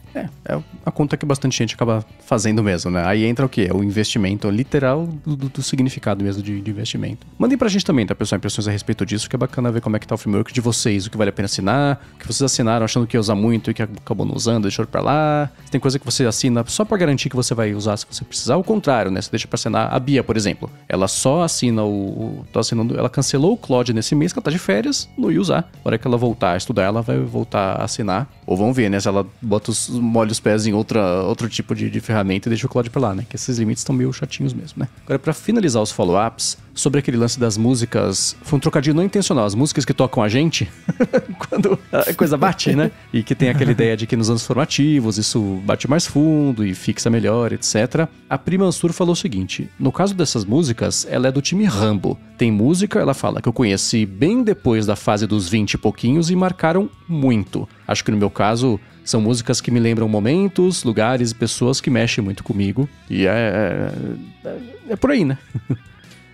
É a conta que bastante gente acaba fazendo mesmo, né? Aí entra o quê? O investimento literal do significado mesmo de investimento. Mandem pra gente também, tá, pessoal? Impressões a respeito disso, que é bacana ver como é que tá o framework de vocês, o que vale a pena assinar, o que vocês assinaram achando que ia usar muito e que acabou não usando, deixou pra lá. Tem coisa que você assina só pra garantir que você vai usar se você precisar. O contrário, né? Você deixa pra assinar. A Bia, por exemplo, ela só assina ela cancelou o Claude nesse mês, que ela tá de férias, não ia usar. Na hora que ela voltar a estudar, ela vai voltar a assinar. Ou vamos ver, né? Se ela molha os pés em outro tipo de ferramenta e deixa o Claude pra lá, né? Que esses limites estão meio chatinhos mesmo, né? Agora, pra finalizar os follow-ups, sobre aquele lance das músicas, foi um trocadilho não intencional, as músicas que tocam a gente, quando a coisa bate, né? E que tem aquela ideia de que nos anos formativos isso bate mais fundo e fixa melhor, etc. A Pri Mansur falou o seguinte: no caso dessas músicas, ela é do time Rambo. Tem música, ela fala, que eu conheci bem depois da fase dos 20 e pouquinhos e marcaram muito. Acho que no meu caso, são músicas que me lembram momentos, lugares e pessoas que mexem muito comigo. E é por aí, né?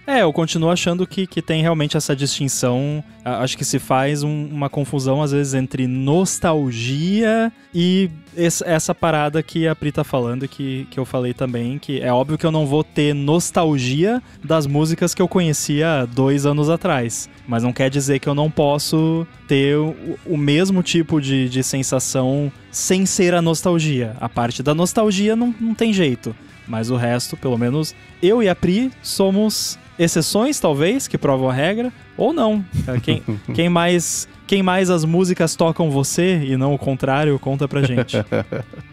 Eu continuo achando que tem realmente essa distinção. Acho que se faz uma confusão, às vezes, entre nostalgia e essa parada que a Pri tá falando, que eu falei também, que é óbvio que eu não vou ter nostalgia das músicas que eu conhecia 2 anos atrás. Mas não quer dizer que eu não posso ter o mesmo tipo de sensação sem ser a nostalgia. A parte da nostalgia não tem jeito. Mas o resto, pelo menos, eu e a Pri somos exceções, talvez, que provam a regra, ou não. Quem mais as músicas tocam você e não o contrário, conta pra gente.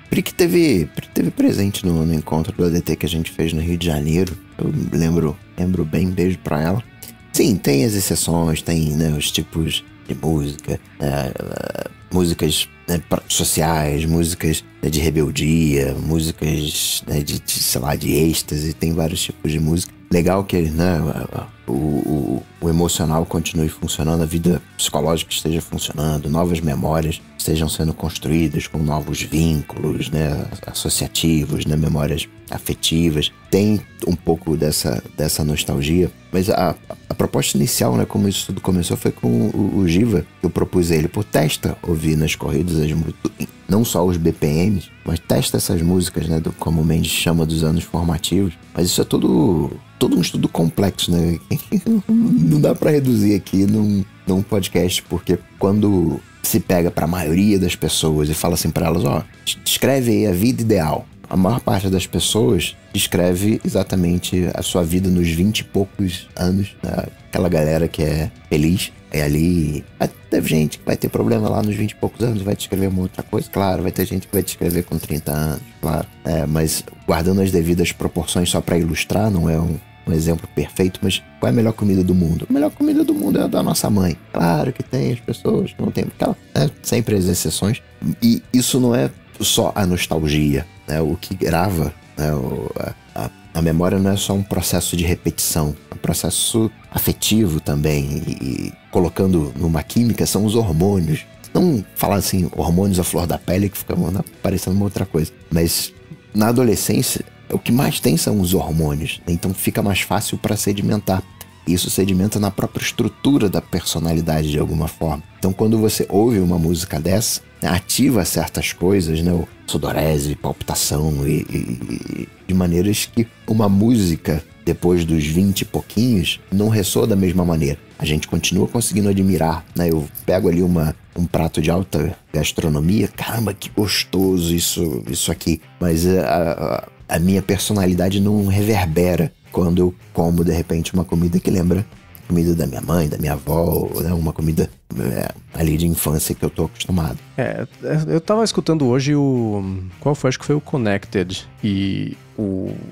Pri que teve presente no encontro do ADT que a gente fez no Rio de Janeiro. Eu lembro bem, beijo pra ela. Sim, tem as exceções, tem, né, os tipos de música, músicas, né, sociais, músicas, né, de rebeldia, músicas, né, sei lá, de êxtase, tem vários tipos de música. Legal que, né, o emocional continue funcionando, a vida psicológica esteja funcionando, novas memórias estejam sendo construídas com novos vínculos, né, associativos, né, memórias afetivas. Tem um pouco dessa nostalgia, mas a proposta inicial, né, como isso tudo começou, foi com o Giva, que eu propus a ele, testa ouvir nas corridas não só os BPMs, mas testa essas músicas, né, como o Mendes chama, dos anos formativos. Mas isso é todo um estudo complexo, né? Não dá pra reduzir aqui num podcast, porque quando se pega pra maioria das pessoas e fala assim pra elas, descreve aí a vida ideal. A maior parte das pessoas descreve exatamente a sua vida nos 20 e poucos anos, né? Aquela galera que é feliz. É ali. Teve gente que vai ter problema lá nos 20 e poucos anos, vai descrever uma outra coisa. Claro, vai ter gente que vai descrever com 30 anos, claro. Mas guardando as devidas proporções só pra ilustrar, não é um exemplo perfeito, mas qual é a melhor comida do mundo? A melhor comida do mundo é a da nossa mãe. Claro que tem as pessoas que não tem, sempre as exceções. E isso não é só a nostalgia, né? O que grava, né, a memória não é só um processo de repetição, é um processo afetivo também, e colocando numa química são os hormônios. Não falar assim, hormônios à flor da pele, que fica parecendo uma outra coisa, mas na adolescência o que mais tem são os hormônios, né? Então fica mais fácil para sedimentar. Isso sedimenta na própria estrutura da personalidade de alguma forma. Então quando você ouve uma música dessa, né, ativa certas coisas, né, o sudorese, palpitação, e de maneiras que uma música depois dos 20 e pouquinhos não ressoa da mesma maneira. A gente continua conseguindo admirar, né? Eu pego ali um prato de alta gastronomia, caramba, que gostoso isso aqui, mas a minha personalidade não reverbera quando eu como, de repente, uma comida que lembra a comida da minha mãe, da minha avó, né? Uma comida ali de infância que eu tô acostumado. Eu tava escutando hoje qual foi? Acho que foi o Connected. E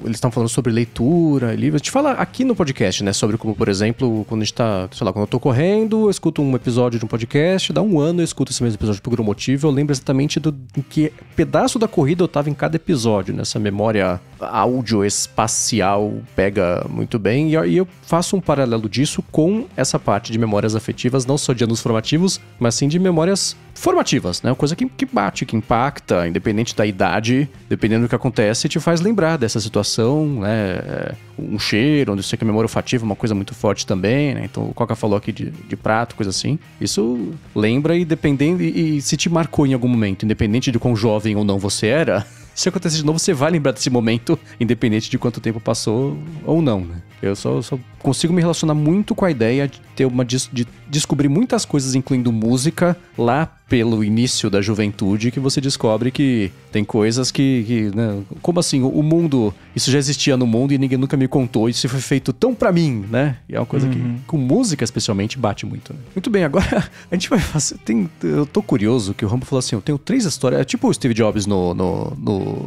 eles estão falando sobre leitura, livros. A gente fala aqui no podcast, né? Sobre como, por exemplo, quando a gente tá, sei lá, quando eu tô correndo, eu escuto um episódio de um podcast, dá um ano eu escuto esse mesmo episódio por algum motivo, eu lembro exatamente em que pedaço da corrida eu tava em cada episódio, nessa memória áudio-espacial pega muito bem. E eu faço um paralelo disso com essa parte de memórias afetivas, não só de anos formativos, mas sim de memórias formativas, né? Uma coisa que bate, que impacta, independente da idade, dependendo do que acontece, te faz lembrar dessa situação, né? Um cheiro, onde você que a memória olfativa é uma coisa muito forte também, né? Então o Coca falou aqui de prato, coisa assim. Isso lembra e dependendo, e se te marcou em algum momento, independente de quão jovem ou não você era, se acontecer de novo, você vai lembrar desse momento, independente de quanto tempo passou ou não, né? Eu só consigo me relacionar muito com a ideia de ter de descobrir muitas coisas, incluindo música, lá pelo início da juventude, que você descobre que tem coisas que né? Como assim? O mundo, isso já existia no mundo e ninguém nunca me contou, isso foi feito tão pra mim, né? E é uma coisa que, com música especialmente, bate muito, né? Muito bem, agora a gente vai fazer... eu tô curioso que o Rambo falou assim, eu tenho 3 histórias, é tipo o Steve Jobs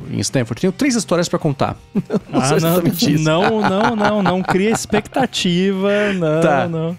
em Stanford, tenho 3 histórias pra contar. Não cria expectativa, não, tá. não.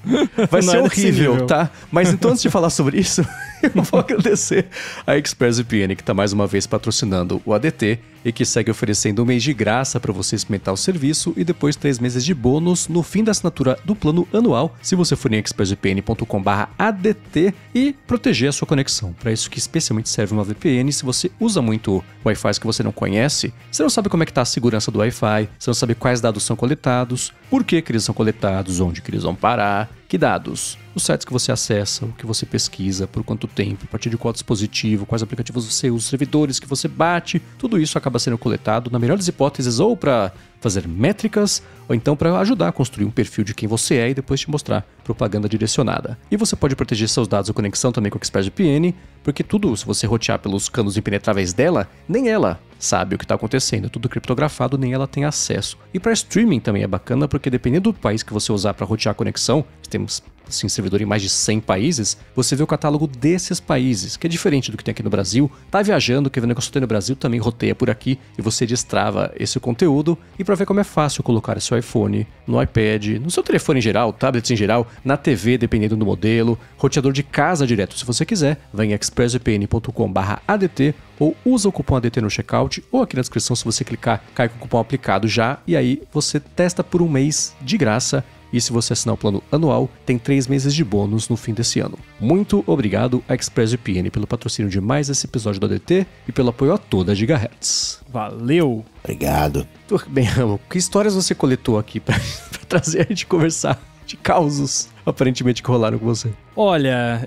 Vai não ser horrível, tá? Mas então, antes de falar sobre isso, eu vou agradecer a ExpressVPN, que está mais uma vez patrocinando o ADT e que segue oferecendo um mês de graça para você experimentar o serviço e depois 3 meses de bônus no fim da assinatura do plano anual, se você for em expressvpn.com/ADT e proteger a sua conexão. Para isso que especialmente serve uma VPN. Se você usa muito Wi-Fi que você não conhece, você não sabe como é que está a segurança do Wi-Fi, você não sabe quais dados são coletados, por que eles são coletados, onde que eles vão parar, que dados, os sites que você acessa, o que você pesquisa, por quanto tempo, a partir de qual dispositivo, quais aplicativos você usa, os servidores que você bate, tudo isso acaba sendo coletado, na melhor das hipóteses, ou para fazer métricas, ou então para ajudar a construir um perfil de quem você é e depois te mostrar propaganda direcionada. E você pode proteger seus dados ou conexão também com a ExpressVPN, porque tudo, se você rotear pelos canos impenetráveis dela, nem ela sabe o que está acontecendo, é tudo criptografado, nem ela tem acesso. E para streaming também é bacana, porque dependendo do país que você usar para rotear a conexão, temos assim, servidor em mais de 100 países, você vê o catálogo desses países, que é diferente do que tem aqui no Brasil. Tá viajando, quer ver o negócio que tem no Brasil, também roteia por aqui e você destrava esse conteúdo. E para ver como é fácil colocar seu iPhone no iPad, no seu telefone em geral, tablets em geral, na TV, dependendo do modelo, roteador de casa direto, se você quiser, vai em expressvpn.com/ADT ou usa o cupom ADT no checkout, ou aqui na descrição, se você clicar, cai com o cupom aplicado já, e aí você testa por um mês de graça. E se você assinar o plano anual, tem 3 meses de bônus no fim desse ano. Muito obrigado a ExpressVPN pelo patrocínio de mais esse episódio do ADT e pelo apoio a toda a Gigahertz. Valeu! Obrigado. Bem, Ramo, que histórias você coletou aqui pra trazer a gente conversar de causos aparentemente que rolaram com você? Olha,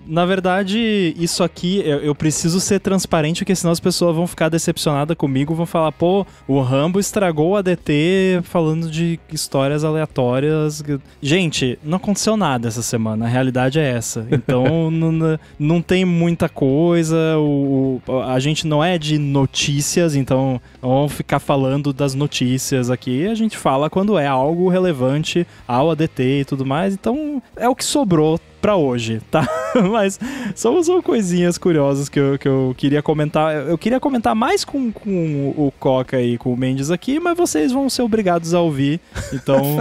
na verdade, isso aqui, eu preciso ser transparente, porque senão as pessoas vão ficar decepcionadas comigo, vão falar, pô, o Rambo estragou o ADT falando de histórias aleatórias. Gente, não aconteceu nada essa semana, a realidade é essa. Então, não tem muita coisa, a gente não é de notícias, então não vamos ficar falando das notícias aqui, a gente fala quando é algo relevante ao ADT e tudo mais, então é o que sobrou pra hoje, tá? Mas são coisinhas curiosas que eu queria comentar. Eu queria comentar mais com o Coca e com o Mendes aqui, mas vocês vão ser obrigados a ouvir, então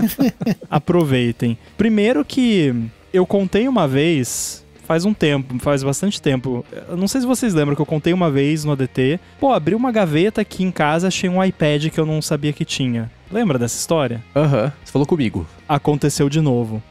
aproveitem. Primeiro que eu contei uma vez... Faz bastante tempo. Eu não sei se vocês lembram que eu contei uma vez no ADT. Pô, abri uma gaveta aqui em casa, achei um iPad que eu não sabia que tinha. Lembra dessa história? Aham, você falou comigo. Aconteceu de novo.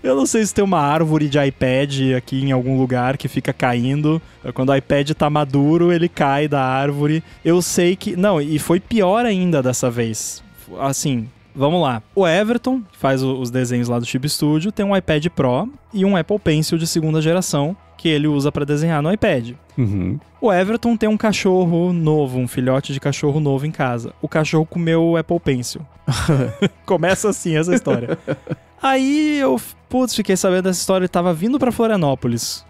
Eu não sei se tem uma árvore de iPad aqui em algum lugar que fica caindo. Quando o iPad tá maduro, ele cai da árvore. Eu sei que... Não, e foi pior ainda dessa vez. Assim... Vamos lá. O Everton, que faz os desenhos lá do Chip Studio, tem um iPad Pro e um Apple Pencil de 2ª geração que ele usa pra desenhar no iPad. Uhum. O Everton tem um cachorro novo, um filhote de cachorro novo em casa. O cachorro comeu o Apple Pencil. Começa assim essa história. Aí eu, fiquei sabendo dessa história e tava vindo pra Florianópolis,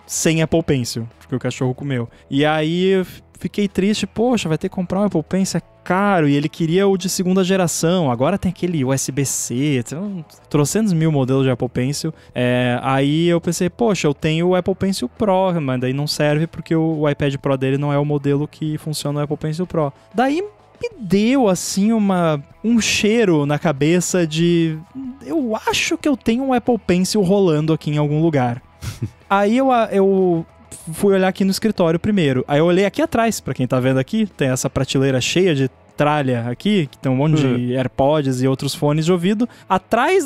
sem Apple Pencil, porque o cachorro comeu. E aí fiquei triste, poxa, vai ter que comprar um Apple Pencil, é caro, e ele queria o de segunda geração, agora tem aquele USB-C, trocentos mil modelos de Apple Pencil. Aí eu pensei, poxa, eu tenho o Apple Pencil Pro, mas daí não serve porque o iPad Pro dele não é o modelo que funciona no Apple Pencil Pro. Daí me deu, assim, um cheiro na cabeça de... Eu acho que eu tenho um Apple Pencil rolando aqui em algum lugar. Aí eu fui olhar aqui no escritório primeiro. Aí eu olhei aqui atrás, pra quem tá vendo aqui, tem essa prateleira cheia de tralha aqui, que tem um monte de AirPods e outros fones de ouvido. Atrás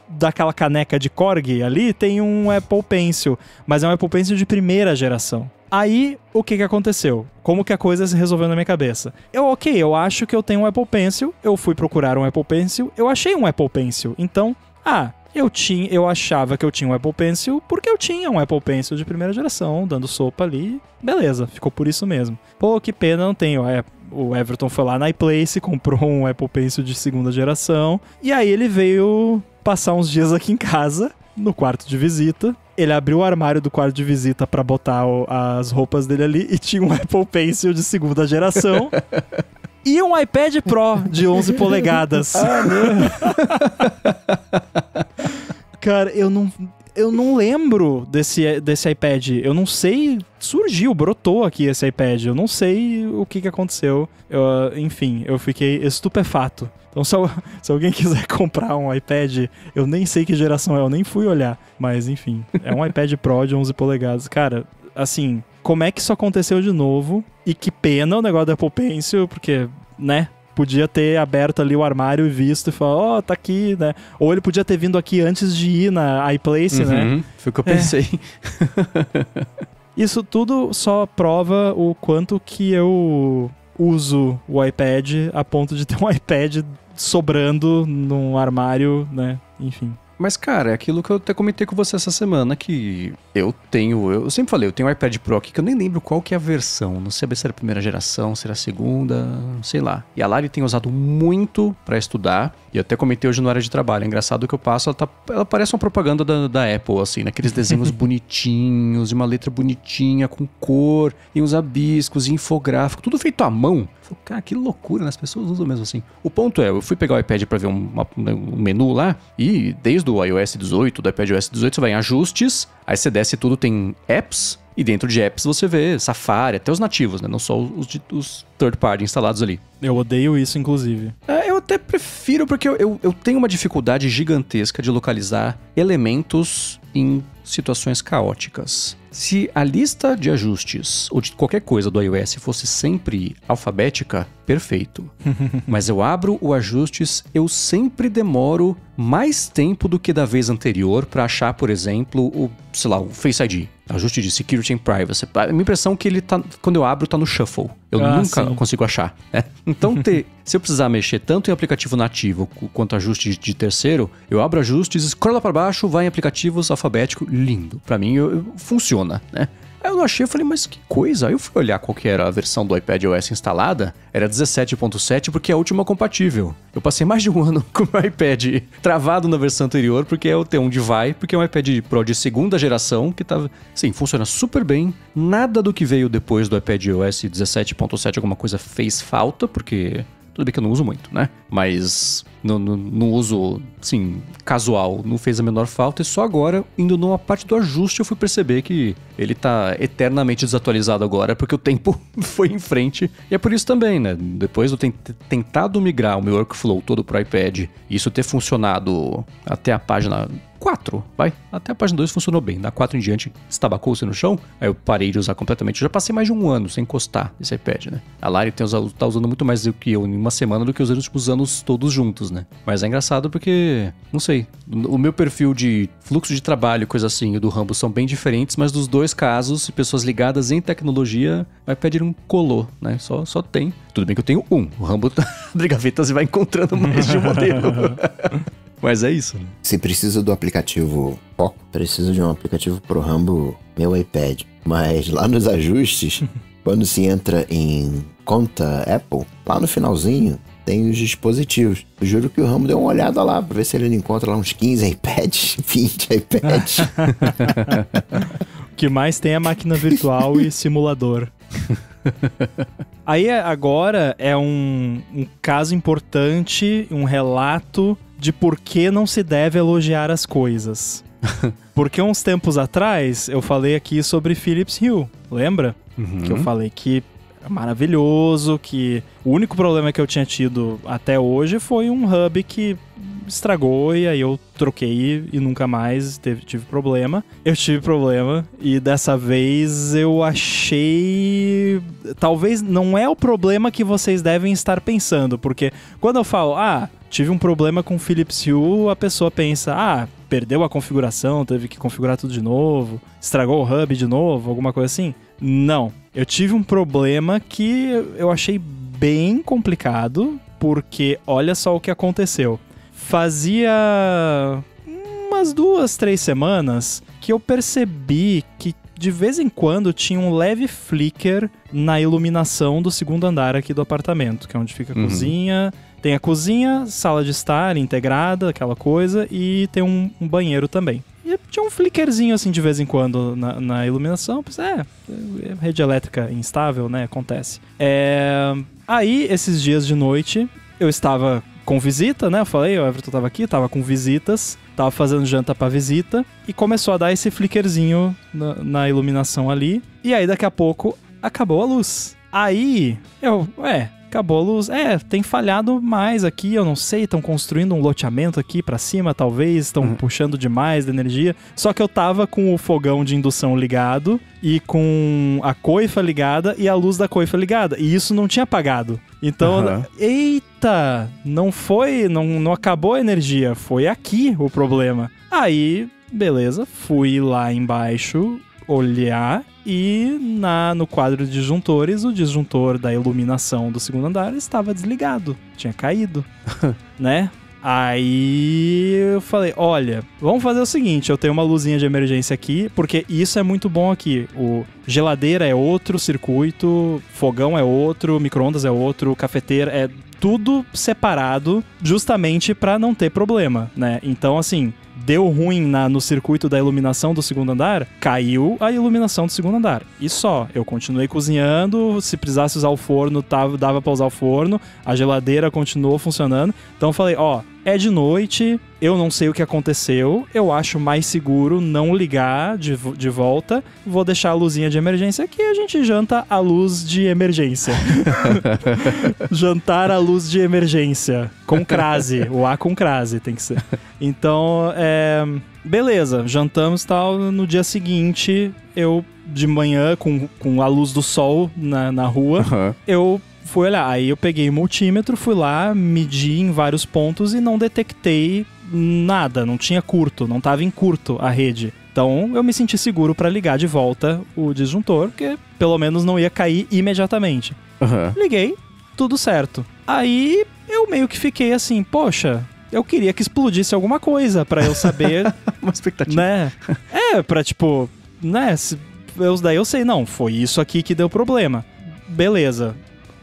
daquela caneca de Korg ali, tem um Apple Pencil, mas é um Apple Pencil de primeira geração. Aí, o que aconteceu? Como que a coisa se resolveu na minha cabeça? Eu acho que eu tenho um Apple Pencil, eu fui procurar um Apple Pencil, eu achei um Apple Pencil. Então, eu achava que eu tinha um Apple Pencil porque eu tinha um Apple Pencil de primeira geração, dando sopa ali. Beleza, ficou por isso mesmo. Pô, que pena, não tenho. O Everton foi lá na iPlace, comprou um Apple Pencil de segunda geração, e aí ele veio passar uns dias aqui em casa, no quarto de visita. Ele abriu o armário do quarto de visita pra botar as roupas dele ali e tinha um Apple Pencil de segunda geração e um iPad Pro de 11 polegadas. Cara, eu não lembro desse iPad. Eu não sei... brotou aqui esse iPad. Eu não sei o que aconteceu. Enfim, eu fiquei estupefato. Então, se alguém quiser comprar um iPad, eu nem sei que geração é, eu nem fui olhar. Mas, enfim, é um iPad Pro de 11 polegadas. Cara, assim, como é que isso aconteceu de novo? E que pena o negócio da Apple Pencil, porque, né... Podia ter aberto ali o armário e visto e falar, tá aqui, né? Ou ele podia ter vindo aqui antes de ir na iPlace, né? Foi o que eu pensei. Isso tudo só prova o quanto que eu uso o iPad a ponto de ter um iPad sobrando num armário, né? Enfim. Mas, cara, é aquilo que eu até comentei com você essa semana, que eu sempre falei, eu tenho um iPad Pro aqui que eu nem lembro qual que é a versão, não sei se era a primeira geração, se era a segunda, sei lá. E a Lari tem usado muito pra estudar, e eu até comentei hoje no área de trabalho, é engraçado que eu passo, ela parece uma propaganda da Apple, assim, naqueles desenhos bonitinhos, de uma letra bonitinha, com cor, e uns abiscos, e infográfico, tudo feito à mão. Falei, cara, que loucura, né? As pessoas usam mesmo assim. O ponto é, eu fui pegar o iPad pra ver um menu lá, e desde o iOS 18, do iPadOS 18, você vai em ajustes, aí você desce tudo, tem apps, e dentro de apps você vê Safari, até os nativos, né? Não só os third party instalados ali. Eu odeio isso, inclusive. Eu até prefiro, porque eu tenho uma dificuldade gigantesca de localizar elementos em situações caóticas. Se a lista de ajustes ou de qualquer coisa do iOS fosse sempre alfabética, perfeito. Mas eu abro o ajustes, eu sempre demoro mais tempo do que da vez anterior para achar, por exemplo, o Face ID. Ajuste de Security and Privacy. A minha impressão é que ele tá, quando eu abro, tá no Shuffle. Eu nunca consigo achar. Então, se eu precisar mexer tanto em aplicativo nativo quanto ajuste de terceiro, eu abro ajustes, scrolla para baixo, vai em aplicativos alfabético, lindo. Para mim, funciona, né? Aí eu não achei, eu falei, mas que coisa. Aí eu fui olhar qual que era a versão do iPadOS instalada, era 17.7 porque é a última compatível. Eu passei mais de um ano com o meu iPad travado na versão anterior, porque é o T1 vai, porque é um iPad Pro de segunda geração, que tá, sim, funciona super bem. Nada do que veio depois do iPadOS 17.7, alguma coisa fez falta, porque... Tudo bem que eu não uso muito, né? Mas no uso, assim, casual, não fez a menor falta. E só agora, indo numa parte do ajuste, eu fui perceber que ele tá eternamente desatualizado agora, porque o tempo foi em frente. E é por isso também, né? Depois de eu ter tentado migrar o meu workflow todo pro iPad, e isso ter funcionado até a página 4, vai. Até a página 2 funcionou bem. Da 4 em diante, estabacou-se no chão. Aí eu parei de usar completamente. Eu já passei mais de um ano sem encostar esse iPad, né? A Lari tá usando muito mais do que eu em uma semana do que os últimos anos todos juntos, né? Mas é engraçado porque, não sei, o meu perfil de fluxo de trabalho, coisa assim, e do Rambo são bem diferentes, mas dos dois casos, pessoas ligadas em tecnologia, o iPad não colou, né? Só tem. Tudo bem que eu tenho um. O Rambo abre gavetas e vai encontrando mais de um modelo. Mas é isso, né? Se precisa do aplicativo Foco, preciso de um aplicativo pro Rambo, meu iPad. Mas lá nos ajustes, quando se entra em conta Apple, lá no finalzinho, tem os dispositivos. Eu juro que o Rambo deu uma olhada lá, pra ver se ele encontra lá uns 15 iPads, 20 iPads. que mais tem é máquina virtual e simulador. Aí agora é um caso importante, um relato de por que não se deve elogiar as coisas. Porque uns tempos atrás eu falei aqui sobre Philips Hue, lembra? Que eu falei que é maravilhoso, que o único problema que eu tinha tido até hoje foi um hub que estragou e aí eu troquei e nunca mais tive problema. Eu tive problema e dessa vez eu achei... Talvez não é o problema que vocês devem estar pensando, porque quando eu falo, tive um problema com Philips Hue, a pessoa pensa, perdeu a configuração, teve que configurar tudo de novo, estragou o hub de novo, alguma coisa assim. Não, eu tive um problema que eu achei bem complicado, porque olha só o que aconteceu. Fazia umas 2-3 semanas que eu percebi que de vez em quando tinha um leve flicker na iluminação do segundo andar aqui do apartamento, que é onde fica a cozinha. Tem a cozinha, sala de estar integrada, aquela coisa, e tem um banheiro também. E tinha um flickerzinho assim de vez em quando na iluminação. Rede elétrica instável, né? Acontece. Aí, esses dias de noite, eu estava com visita, né? Eu falei, o Everton tava aqui, tava com visitas, tava fazendo janta pra visita e começou a dar esse flickerzinho na iluminação ali. E aí, daqui a pouco, acabou a luz. Aí, acabou a luz. Tem falhado mais aqui, eu não sei, estão construindo um loteamento aqui pra cima, talvez, estão puxando demais da energia. Só que eu tava com o fogão de indução ligado e com a coifa ligada e a luz da coifa ligada. E isso não tinha apagado. Então, eita, não acabou a energia, foi aqui o problema. Aí, beleza, fui lá embaixo olhar e no quadro de disjuntores, o disjuntor da iluminação do segundo andar estava desligado, tinha caído, né? Aí eu falei, olha, vamos fazer o seguinte, eu tenho uma luzinha de emergência aqui, porque isso é muito bom aqui. Geladeira é outro circuito, fogão é outro, micro-ondas é outro, cafeteira é tudo separado justamente para não ter problema, né? Então, assim, deu ruim no circuito da iluminação do segundo andar, caiu a iluminação do segundo andar. E só, eu continuei cozinhando, se precisasse usar o forno, dava pra usar o forno, a geladeira continuou funcionando. Então eu falei, é de noite, eu não sei o que aconteceu, eu acho mais seguro não ligar de volta, vou deixar a luzinha de emergência aqui e a gente janta à luz de emergência. Jantar à luz de emergência, com crase, o A com crase tem que ser. Então, beleza, jantamos e tal, no dia seguinte, eu de manhã com a luz do sol na rua, eu fui olhar, aí eu peguei o multímetro, fui lá, medi em vários pontos e não detectei nada, não tinha curto, não tava em curto a rede. Então eu me senti seguro pra ligar de volta o disjuntor, porque pelo menos não ia cair imediatamente. Liguei, tudo certo. Aí eu meio que fiquei assim, poxa, eu queria que explodisse alguma coisa pra eu saber... Uma expectativa. Né? Pra tipo, né, daí eu sei, não, foi isso aqui que deu problema. Beleza.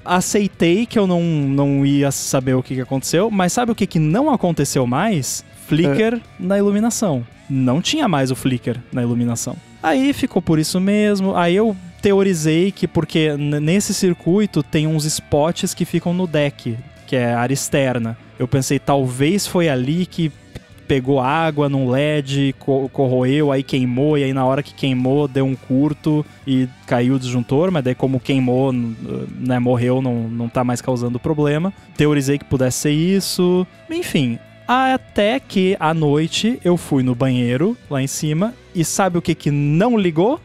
Aceitei que eu não ia saber o que aconteceu, mas sabe o que não aconteceu mais? Flicker na iluminação. Não tinha mais o flicker na iluminação. Aí ficou por isso mesmo. Aí eu teorizei que porque nesse circuito tem uns spots que ficam no deck, que é a área externa. Eu pensei, talvez foi ali que pegou água num LED, corroeu, aí queimou, e aí na hora que queimou deu um curto e caiu o disjuntor, mas daí como queimou, né, morreu, não tá mais causando problema. Teorizei que pudesse ser isso, enfim. Até que à noite eu fui no banheiro lá em cima e sabe o que não ligou?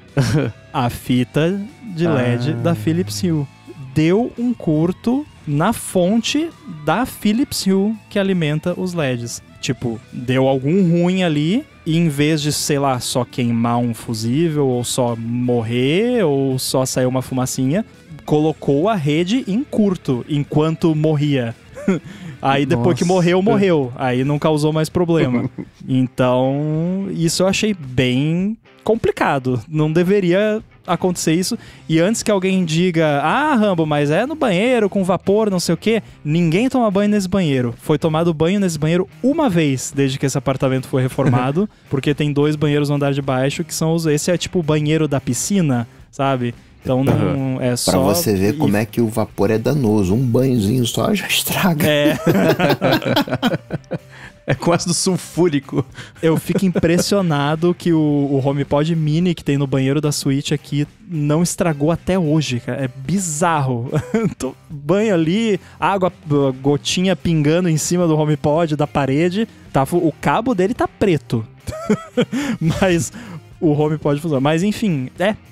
A fita de LED da Philips Hue. Deu um curto na fonte da Philips Hue que alimenta os LEDs. Tipo, deu algum ruim ali e em vez de, sei lá, só queimar um fusível ou só morrer ou só sair uma fumacinha, colocou a rede em curto enquanto morria. Aí depois que morreu. Aí não causou mais problema. Então, isso eu achei bem complicado. Não deveria acontecer isso. E antes que alguém diga, Rambo, mas é no banheiro com vapor, não sei o quê, ninguém toma banho nesse banheiro. Foi tomado banho nesse banheiro uma vez desde que esse apartamento foi reformado, porque tem 2 banheiros no andar de baixo que são esse é tipo o banheiro da piscina, sabe? Então não é só... Pra você ver como é que o vapor é danoso. Um banhozinho só já estraga. É com ácido sulfúrico. Eu fico impressionado que o HomePod Mini que tem no banheiro da suíte aqui não estragou até hoje, cara. É bizarro. Banho ali, água, gotinha pingando em cima do HomePod, da parede. O cabo dele tá preto. Mas... o home pode funcionar. Mas enfim,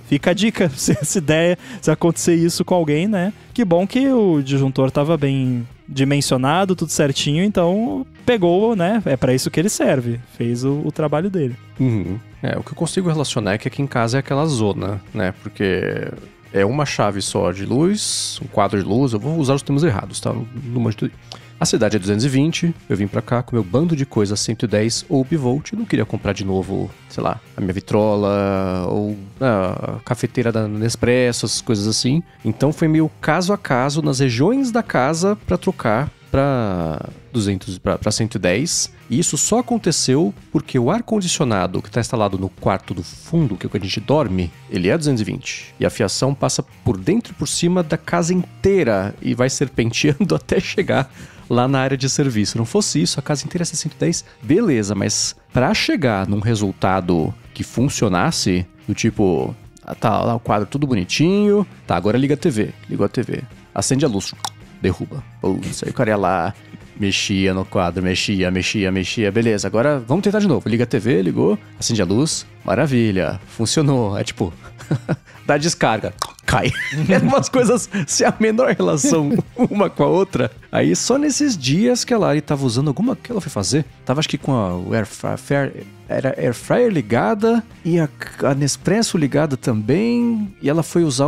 fica a dica. Se essa ideia, se acontecer isso com alguém, né? Que bom que o disjuntor tava bem dimensionado, tudo certinho, então pegou, né? É pra isso que ele serve. Fez o trabalho dele. Uhum. O que eu consigo relacionar é que aqui em casa é aquela zona, né? Porque é uma chave só de luz, um quadro de luz. Eu vou usar os termos errados, tá? No manjo. A cidade é 220, eu vim pra cá com meu bando de coisa 110 ou bivolt, não queria comprar de novo, sei lá, a minha vitrola ou a cafeteira da Nespresso, essas coisas assim. Então foi meio caso a caso nas regiões da casa pra trocar pra 200, pra 110. E isso só aconteceu porque o ar-condicionado que está instalado no quarto do fundo, que é o que a gente dorme, ele é 220. E a fiação passa por dentro e por cima da casa inteira e vai serpenteando até chegar lá na área de serviço. Se não fosse isso, a casa inteira é 110, beleza, mas pra chegar num resultado que funcionasse, do tipo, tá lá o quadro tudo bonitinho, tá, agora liga a TV, ligou a TV, acende a luz, derruba. Putz, aí o cara ia lá, mexia no quadro, mexia, beleza, agora vamos tentar de novo. Liga a TV, ligou, acende a luz, maravilha, funcionou. É tipo, dá descarga, cai. É umas coisas sem a menor relação uma com a outra. Aí só nesses dias que a Lari tava usando alguma que ela foi fazer, tava acho que com a air fryer ligada e a Nespresso ligada também, e ela foi usar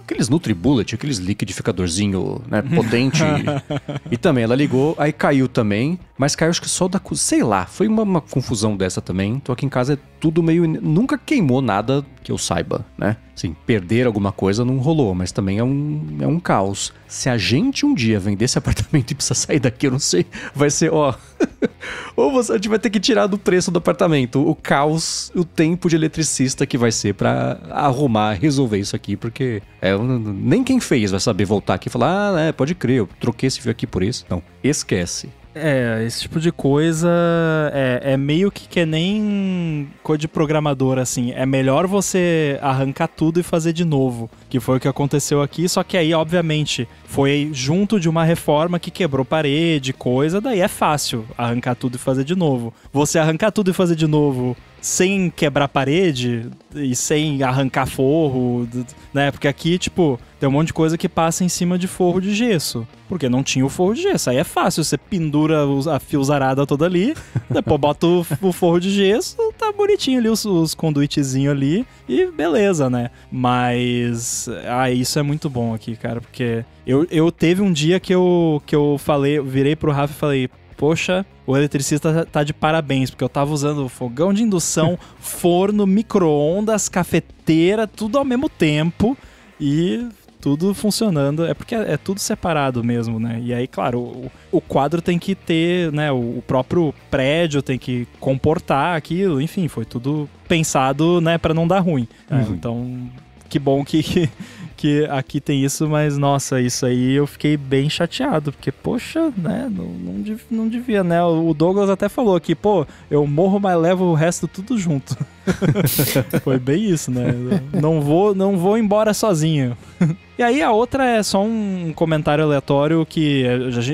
aqueles NutriBullet, aqueles liquidificadorzinho, né, potente. E também ela ligou, aí caiu também, mas caiu acho que só da... sei lá, foi uma confusão dessa também. Então aqui em casa é tudo meio... nunca queimou nada que eu saiba, né? Assim, perder alguma coisa não rolou, mas também é um caos. Se a gente um dia vender esse apartamento e precisar sair daqui, eu não sei, vai ser, ó... ou a gente vai ter que tirar do preço do apartamento o caos, o tempo de eletricista que vai ser pra arrumar, resolver isso aqui, porque nem quem fez vai saber voltar aqui e falar, pode crer, eu troquei esse fio aqui por isso. Não, esquece. Esse tipo de coisa é meio que nem código programador, assim. É melhor você arrancar tudo e fazer de novo, que foi o que aconteceu aqui, só que aí, obviamente, foi junto de uma reforma que quebrou parede, coisa, daí é fácil arrancar tudo e fazer de novo. Você arrancar tudo e fazer de novo sem quebrar parede e sem arrancar forro, né? Porque aqui, tipo, tem um monte de coisa que passa em cima de forro de gesso, porque não tinha o forro de gesso. Aí é fácil, você pendura a fiozarada toda ali, depois bota o forro de gesso, tá bonitinho ali os conduitezinhos ali e beleza, né? Mas isso é muito bom aqui, cara, porque eu teve um dia que eu falei, eu virei pro Rafa e falei, poxa, o eletricista tá de parabéns, porque eu tava usando fogão de indução, forno, micro-ondas, cafeteira, tudo ao mesmo tempo e tudo funcionando. É porque é tudo separado mesmo, né? E aí, claro, o quadro tem que ter, né? O próprio prédio tem que comportar aquilo, enfim, foi tudo pensado, né, pra não dar ruim. Então, que bom que aqui tem isso, mas nossa, isso aí eu fiquei bem chateado, porque poxa, né, não devia, né, o Douglas até falou aqui, eu morro, mas levo o resto tudo junto. Foi bem isso, né, não vou embora sozinho. E aí a outra é só um comentário aleatório que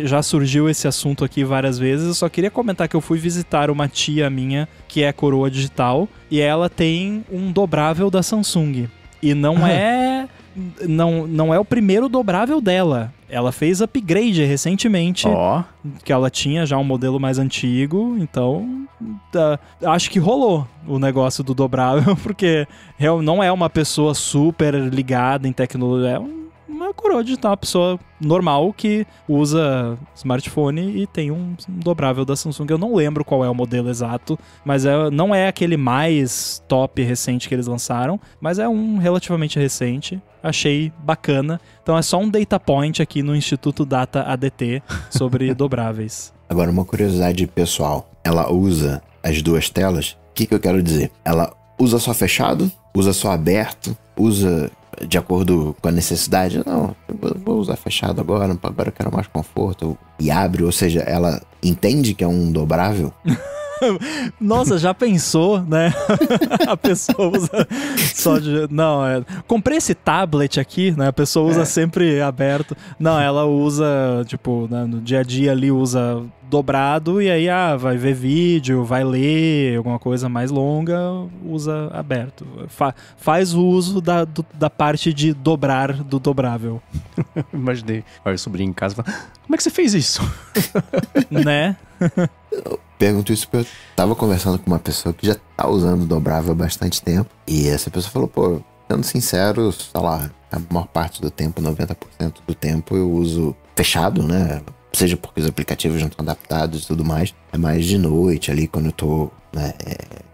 já surgiu esse assunto aqui várias vezes, eu só queria comentar que eu fui visitar uma tia minha, que é coroa digital, e ela tem um dobrável da Samsung, e não é o primeiro dobrável dela. Ela fez upgrade recentemente, que ela tinha já um modelo mais antigo, então acho que rolou o negócio do dobrável, porque não é uma pessoa super ligada em tecnologia, é uma coroa digital, uma pessoa normal que usa smartphone e tem um dobrável da Samsung. Eu não lembro qual é o modelo exato, mas não é aquele mais top recente que eles lançaram, mas é um relativamente recente. Achei bacana. Então é só um data point aqui no Instituto Data ADT sobre dobráveis. Agora, uma curiosidade pessoal. Ela usa as duas telas. O que eu quero dizer? Ela usa só fechado, usa só aberto, usa de acordo com a necessidade. Não, eu vou usar fechado agora eu quero mais conforto. E abre, ou seja, ela entende que é um dobrável. Nossa, já pensou, né? A pessoa usa só de... Não, comprei esse tablet aqui, né? A pessoa usa sempre aberto. Não, ela usa, tipo, né, no dia a dia ali usa dobrado e aí, vai ver vídeo, vai ler alguma coisa mais longa, usa aberto. Faz o uso da parte de dobrar do dobrável. Imaginei. Olha, o sobrinho em casa e fala, como é que você fez isso? Né? Eu pergunto isso porque eu tava conversando com uma pessoa que já tá usando dobrável há bastante tempo. E essa pessoa falou, pô, sendo sincero, sei lá, a maior parte do tempo, 90% do tempo, eu uso fechado, né? Seja porque os aplicativos já estão adaptados e tudo mais. É mais de noite ali, quando eu tô, né,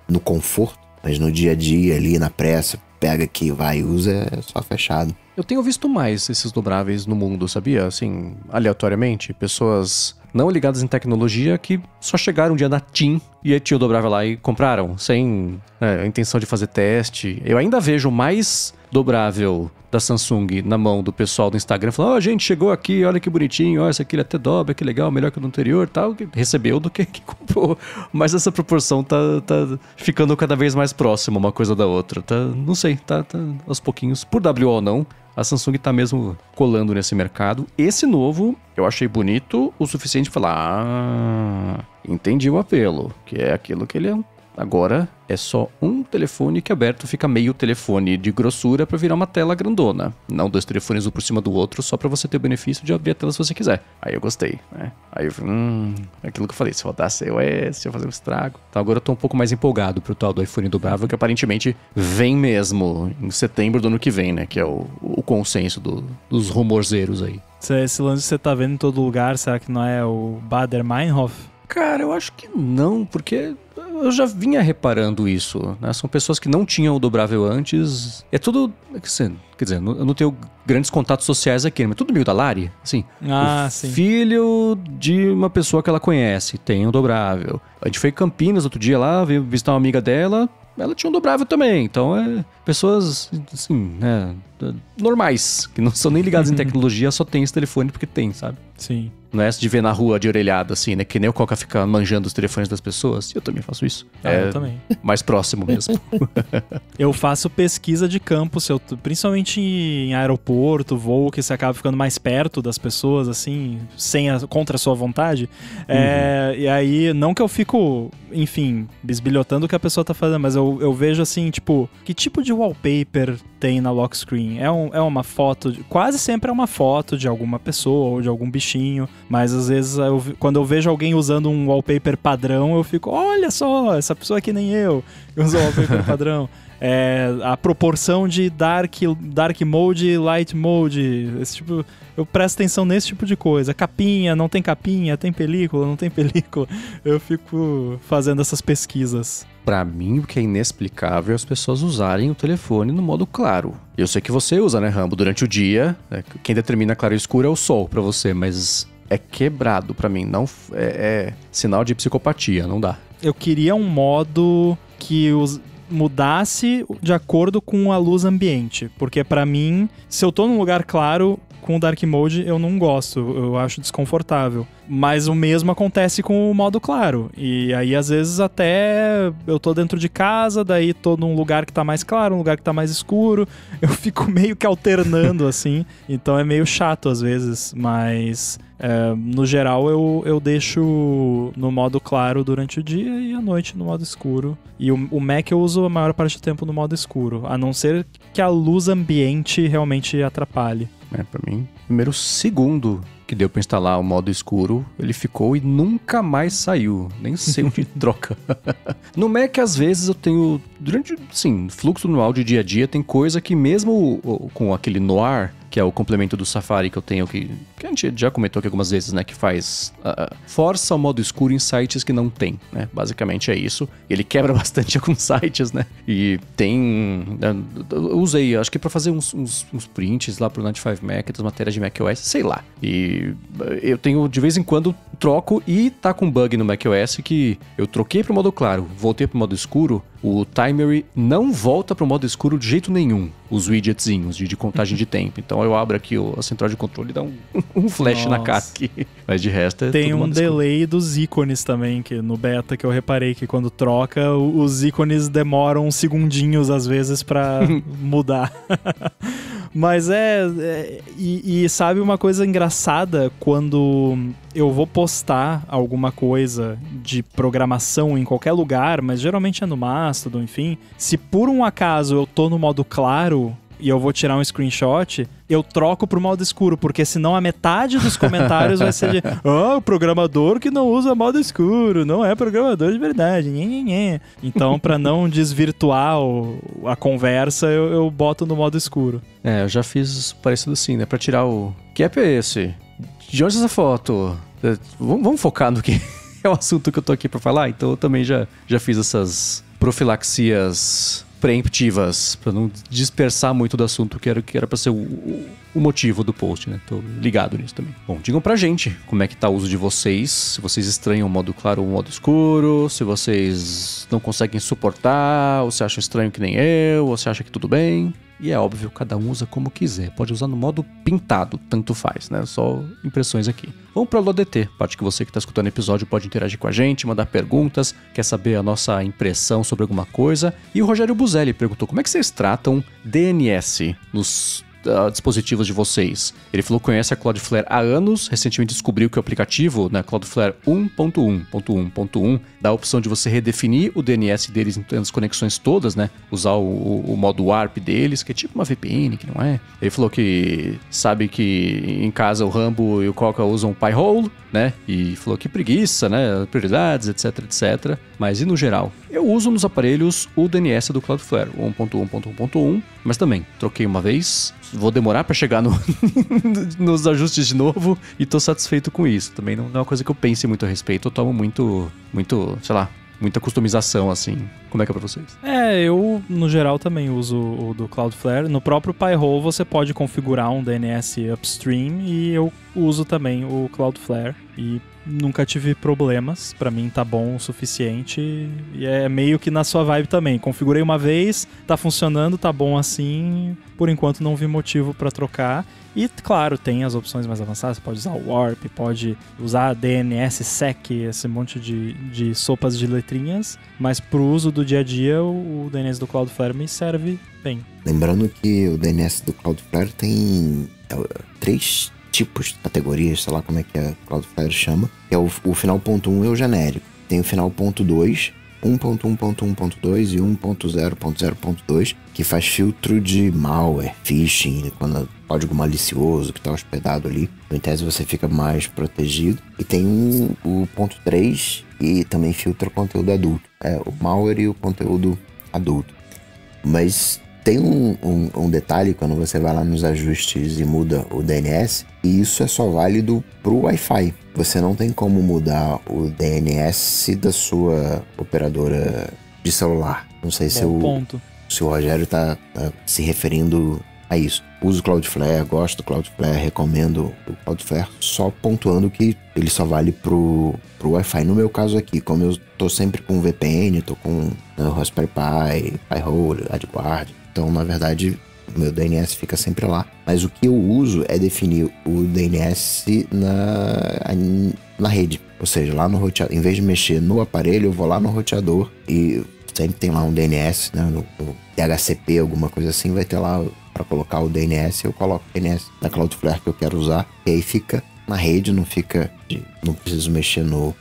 no conforto. Mas no dia a dia ali, na pressa, pega aqui, vai e usa, é só fechado. Eu tenho visto mais esses dobráveis no mundo, sabia? Assim, aleatoriamente, pessoas não ligadas em tecnologia que só chegaram um dia na TIM e aí tinha o dobrável lá e compraram, sem a intenção de fazer teste. Eu ainda vejo mais dobrável da Samsung na mão do pessoal do Instagram falando, gente, chegou aqui, olha que bonitinho, esse aqui ele até dobra, que legal, melhor que o do anterior, tal, que recebeu do que comprou. Mas essa proporção tá ficando cada vez mais próxima uma coisa da outra, não sei, tá aos pouquinhos, por WO ou não, a Samsung tá mesmo colando nesse mercado. Esse novo eu achei bonito o suficiente pra falar, entendi o apelo, que é aquilo que ele é. Agora é só um telefone que aberto fica meio telefone de grossura pra virar uma tela grandona. Não 2 telefones um por cima do outro, só pra você ter o benefício de abrir a tela se você quiser. Aí eu gostei, né? Aí eu falei, aquilo que eu falei, se rodasse iOS, ia fazer um estrago. Então agora eu tô um pouco mais empolgado pro tal do iPhone dobrável, que aparentemente vem mesmo em setembro do ano que vem, né? Que é o consenso dos rumorzeiros aí. Esse lance que você tá vendo em todo lugar, será que não é o Baader-Meinhof? Cara, eu acho que não, porque eu já vinha reparando isso, né? São pessoas que não tinham o dobrável antes. É tudo... Quer dizer, eu não tenho grandes contatos sociais aqui, mas tudo meio da Lari, assim. Sim. Filho de uma pessoa que ela conhece tem um dobrável. A gente foi em Campinas outro dia lá, veio visitar uma amiga dela, ela tinha um dobrável também. Então, pessoas, assim, né, normais, que não são nem ligadas em tecnologia, só tem esse telefone porque tem, sabe? Sim. Não é de ver na rua de orelhada, assim, né? Que nem o Coca fica manjando os telefones das pessoas. Eu também faço isso. Eu também. Mais próximo mesmo. Eu faço pesquisa de campo, principalmente em aeroporto, voo, que você acaba ficando mais perto das pessoas, assim, contra a sua vontade. E aí, não que eu fico, enfim, bisbilhotando o que a pessoa tá fazendo, mas eu vejo assim, tipo, que tipo de wallpaper tem na lock screen? É uma foto, quase sempre é uma foto de alguma pessoa ou de algum bichinho, mas às vezes quando eu vejo alguém usando um wallpaper padrão, eu fico, olha só, essa pessoa aqui nem eu usa um wallpaper padrão. A proporção de dark mode, light mode, esse tipo, eu presto atenção nesse tipo de coisa. Capinha, não tem capinha, tem película, não tem película. Eu fico fazendo essas pesquisas. Pra mim, o que é inexplicável é as pessoas usarem o telefone no modo claro. Eu sei que você usa, né, Rambo, durante o dia. Quem determina claro e escuro é o sol pra você, mas é quebrado pra mim. Não é sinal de psicopatia, não dá. Eu queria um modo que mudasse de acordo com a luz ambiente, porque pra mim, se eu tô num lugar claro com o Dark Mode, eu não gosto, eu acho desconfortável. Mas o mesmo acontece com o modo claro. E aí, às vezes, até eu tô dentro de casa, daí tô num lugar que tá mais claro, um lugar que tá mais escuro. Eu fico meio que alternando, assim. Então é meio chato, às vezes. Mas, no geral, eu deixo no modo claro durante o dia e à noite no modo escuro. E o Mac eu uso a maior parte do tempo no modo escuro. A não ser que a luz ambiente realmente atrapalhe. Pra mim, primeiro segundo que deu pra instalar o modo escuro, ele ficou e nunca mais saiu. Nem sei onde troca. No Mac, às vezes, eu tenho... Durante, sim, fluxo normal de dia a dia, tem coisa que mesmo com aquele noir, que é o complemento do Safari que eu tenho, que a gente já comentou aqui algumas vezes, né? Que faz... força o modo escuro em sites que não tem, né? Basicamente é isso. Ele quebra bastante alguns sites, né? E tem... Eu usei, acho que pra fazer uns prints lá pro 95Mac, das matérias de macOS, sei lá. E eu tenho, de vez em quando, troco e tá com bug no macOS que eu troquei pro modo claro, voltei pro modo escuro, o timer não volta pro modo escuro de jeito nenhum, os widgetzinhos de contagem de tempo. Então eu abro aqui a central de controle e dá um flash na cara aqui. Mas de resto é tem tudo um delay escuro. Dos ícones também, que no beta que eu reparei que quando troca, os ícones demoram uns segundinhos às vezes pra mudar. Mas e sabe uma coisa engraçada? Quando eu vou postar alguma coisa de programação em qualquer lugar, mas geralmente é no Mastodon, enfim. Se por um acaso eu tô no modo claro e eu vou tirar um screenshot, eu troco pro modo escuro, porque senão a metade dos comentários vai ser de o programador que não usa modo escuro, não é programador de verdade. Então, pra não desvirtuar a conversa, eu boto no modo escuro. Eu já fiz parecido assim, né? Pra tirar o... Que app é esse? De onde é essa foto? Vamos focar no que é o assunto que eu tô aqui pra falar? Então eu também já fiz essas profilaxias preemptivas, pra não dispersar muito do assunto que era pra ser o motivo do post, né? Tô ligado nisso também. Bom, digam pra gente como é que tá o uso de vocês, se vocês estranham o modo claro ou o modo escuro, se vocês não conseguem suportar, ou se acham estranho que nem eu, ou se acha que tudo bem. E é óbvio, cada um usa como quiser. Pode usar no modo pintado, tanto faz, né? Só impressões aqui. Vamos para o ADT, parte que você que está escutando o episódio pode interagir com a gente, mandar perguntas, quer saber a nossa impressão sobre alguma coisa. E o Rogério Buzelli perguntou como é que vocês tratam DNS nos dispositivos de vocês. Ele falou que conhece a Cloudflare há anos, recentemente descobriu que o aplicativo, né, Cloudflare 1.1.1.1, dá a opção de você redefinir o DNS deles nas conexões todas, né, usar o modo WARP deles, que é tipo uma VPN, que não é. Ele falou que sabe que em casa o Rambo e o Coca usam o Pi-hole, né, e falou que preguiça, né, prioridades, etc, etc. Mas e no geral? Eu uso nos aparelhos o DNS do Cloudflare 1.1.1.1, mas também troquei uma vez, vou demorar para chegar nos ajustes de novo e tô satisfeito com isso. Também não é uma coisa que eu pense muito a respeito, eu tomo muito, sei lá, muita customização, assim. Como é que é pra vocês? Eu, no geral, também uso o do Cloudflare. No próprio Pi-hole você pode configurar um DNS upstream e eu uso também o Cloudflare e nunca tive problemas. Pra mim tá bom o suficiente e é meio que na sua vibe também. Configurei uma vez, tá funcionando, tá bom assim. Por enquanto não vi motivo pra trocar. E, claro, tem as opções mais avançadas. Você pode usar o Warp, pode usar DNSSEC, esse monte de sopas de letrinhas. Mas pro uso do dia a dia, o DNS do Cloudflare me serve bem. Lembrando que o DNS do Cloudflare tem 3 tipos, categorias, sei lá como é que a Cloudflare chama. Que é o final .1 é o genérico. Tem o final .2... 1.1.1.2 e 1.0.0.2, que faz filtro de malware, phishing, quando é código malicioso que está hospedado ali. Em tese você fica mais protegido. E tem o ponto 3, e também filtra conteúdo adulto. O malware e o conteúdo adulto. Mas tem um detalhe quando você vai lá nos ajustes e muda o DNS, e isso é só válido pro Wi-Fi. Você não tem como mudar o DNS da sua operadora de celular. Não sei se o Rogério tá se referindo a isso. Uso o Cloudflare, gosto do Cloudflare, recomendo o Cloudflare, só pontuando que ele só vale pro Wi-Fi. No meu caso aqui, como eu tô sempre com VPN, tô com Raspberry Pi, Pi-hole, AdGuard, então na verdade o meu DNS fica sempre lá. Mas o que eu uso é definir o DNS na rede. Ou seja, lá no roteador, em vez de mexer no aparelho, eu vou lá no roteador e sempre tem lá um DNS, né, no DHCP, alguma coisa assim, vai ter lá para colocar o DNS, eu coloco o DNS da Cloudflare que eu quero usar, e aí fica na rede, não preciso mexer no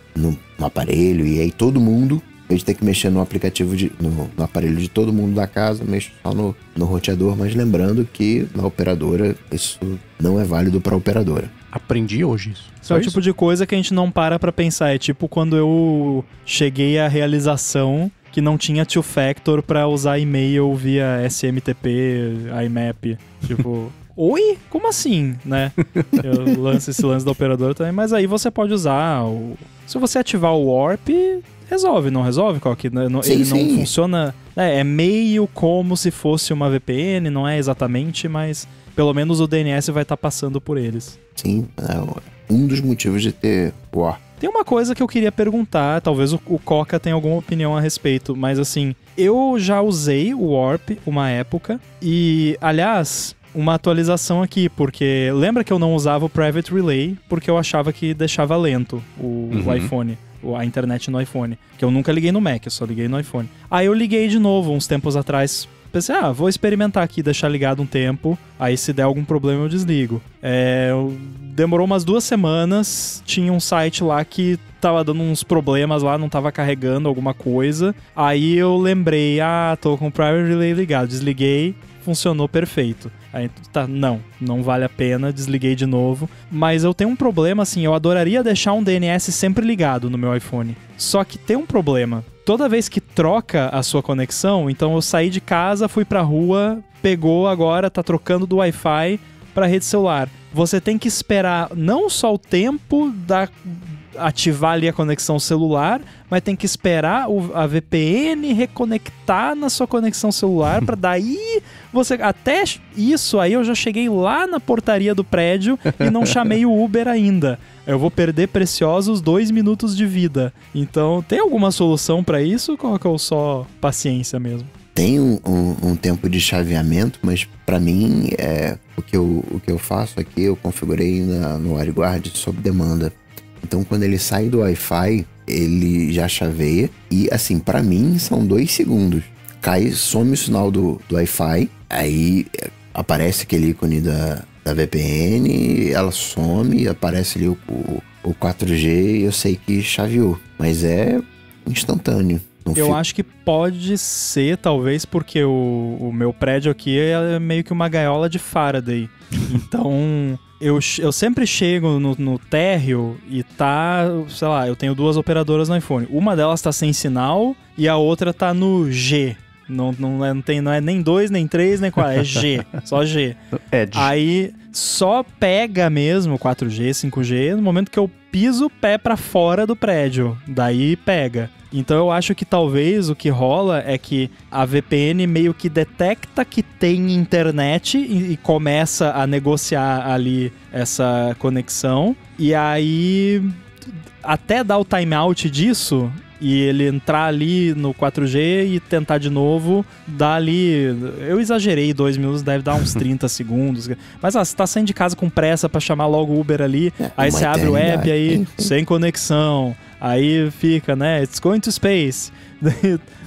aparelho, e aí todo mundo, em vez de ter que mexer no aplicativo, no aparelho de todo mundo da casa, mexo só no roteador, mas lembrando que na operadora isso não é válido para a operadora. Aprendi hoje isso. Isso é o tipo de coisa que a gente não para pra pensar. É tipo quando eu cheguei à realização que não tinha two-factor pra usar e-mail via SMTP, IMAP. Tipo, oi? Como assim, né? Eu lanço esse lance da operadora também, mas aí você pode usar se você ativar o Warp, resolve, não resolve? Ele não funciona... É meio como se fosse uma VPN, não é exatamente, mas pelo menos o DNS vai estar passando por eles. Sim, é um dos motivos de ter Warp. Tem uma coisa que eu queria perguntar, talvez o Coca tenha alguma opinião a respeito, mas assim, eu já usei o Warp uma época e, aliás, uma atualização aqui, porque lembra que eu não usava o Private Relay porque eu achava que deixava lento o iPhone, a internet no iPhone, que eu nunca liguei no Mac, eu só liguei no iPhone. Aí eu liguei de novo uns tempos atrás. Pensei, vou experimentar aqui, deixar ligado um tempo, aí se der algum problema eu desligo. Demorou umas 2 semanas, tinha um site lá que tava dando uns problemas lá, não tava carregando alguma coisa. Aí eu lembrei, tô com o Private Relay ligado, desliguei, funcionou perfeito. Aí não vale a pena, desliguei de novo. Mas eu tenho um problema, assim, eu adoraria deixar um DNS sempre ligado no meu iPhone. Só que tem um problema. Toda vez que troca a sua conexão, então eu saí de casa, fui pra rua, pegou agora, tá trocando do Wi-Fi pra rede celular. Você tem que esperar não só o tempo ativar ali a conexão celular, mas tem que esperar a VPN reconectar na sua conexão celular pra daí você... Até isso aí eu já cheguei lá na portaria do prédio e não chamei o Uber ainda. Eu vou perder preciosos 2 minutos de vida. Então, tem alguma solução pra isso ou só paciência mesmo? Tem um tempo de chaveamento, mas pra mim, o que eu faço aqui, eu configurei no WireGuard sob demanda. Então, quando ele sai do Wi-Fi, ele já chaveia. E, assim, pra mim, são 2 segundos. Some o sinal do Wi-Fi, aí aparece aquele ícone da VPN, ela some, aparece ali o 4G e eu sei que chaveou. Mas é instantâneo. Eu acho que pode ser, talvez, porque o meu prédio aqui é meio que uma gaiola de Faraday. Então... Eu sempre chego no térreo e sei lá, eu tenho 2 operadoras no iPhone. Uma delas tá sem sinal e a outra tá no G. Não é nem 2, nem 3, nem 4, é G, só G. Edge. Aí só pega mesmo 4G, 5G no momento que eu piso o pé pra fora do prédio. Daí pega. Então eu acho que talvez o que rola é que a VPN meio que detecta que tem internet e começa a negociar ali essa conexão. E aí, até dar o timeout disso e ele entrar ali no 4G e tentar de novo, dá ali... Eu exagerei, 2 minutos, deve dar uns 30 segundos. Mas você tá saindo de casa com pressa pra chamar logo o Uber ali, aí você abre o app aí, sem conexão... Aí fica, né? It's going to space.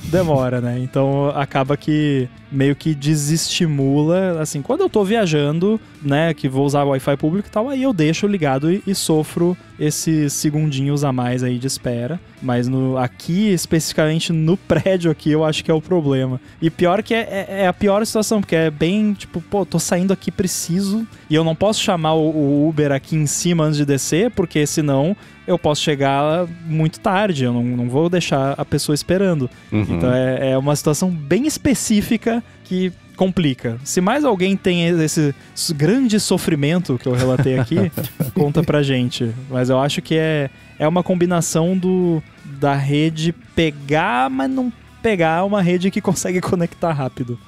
Demora, né? Então acaba que meio que desestimula. Assim, quando eu tô viajando, né? Que vou usar o Wi-Fi público e tal, aí eu deixo ligado e sofro esses segundinhos a mais aí de espera. Mas aqui, especificamente no prédio aqui, eu acho que é o problema. E pior que é a pior situação, porque é bem tipo, tô saindo aqui, preciso. E eu não posso chamar o Uber aqui em cima antes de descer, porque senão eu posso chegar muito tarde, eu não vou deixar a pessoa esperando. Então é uma situação bem específica que complica. Se mais alguém tem esse grande sofrimento que eu relatei aqui, conta pra gente. Mas eu acho que é uma combinação da rede pegar, mas não pegar uma rede que consegue conectar rápido.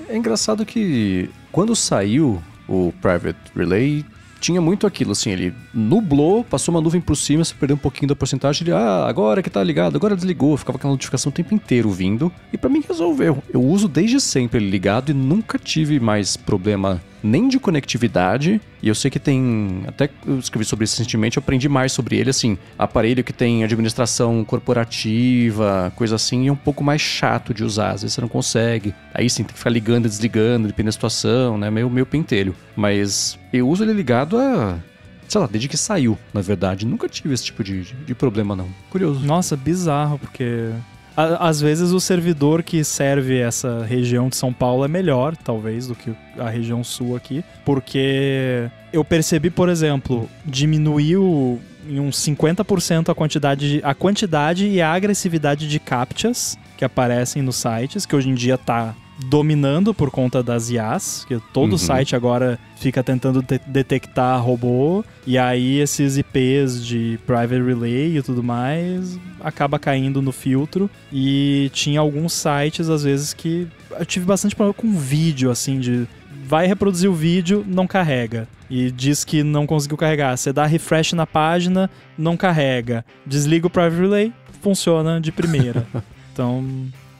É engraçado que quando saiu o Private Relay, tinha muito aquilo, assim, ele nublou, passou uma nuvem por cima, você perdeu um pouquinho da porcentagem, ele, agora que tá ligado, agora desligou, ficava aquela notificação o tempo inteiro vindo, e pra mim resolveu. Eu uso desde sempre ele ligado e nunca tive mais problema nem de conectividade, e eu sei que tem, até eu escrevi sobre isso recentemente, eu aprendi mais sobre ele, assim, aparelho que tem administração corporativa, coisa assim, é um pouco mais chato de usar, às vezes você não consegue, aí sim, tem que ficar ligando e desligando, dependendo da situação, né, meio pentelho, mas eu uso ele ligado sei lá, desde que saiu, na verdade, nunca tive esse tipo de problema não, curioso. Nossa, bizarro, porque... Às vezes o servidor que serve essa região de São Paulo é melhor, talvez, do que a região sul aqui, porque eu percebi, por exemplo, diminuiu em uns 50% a quantidade e a agressividade de captchas que aparecem nos sites, que hoje em dia tá dominando por conta das IAs, que todo site agora fica tentando detectar robô, e aí esses IPs de Private Relay e tudo mais acaba caindo no filtro. E tinha alguns sites, às vezes, que eu tive bastante problema com vídeo, assim, de vai reproduzir o vídeo, não carrega. E diz que não conseguiu carregar. Você dá refresh na página, não carrega. Desliga o Private Relay, funciona de primeira. Então,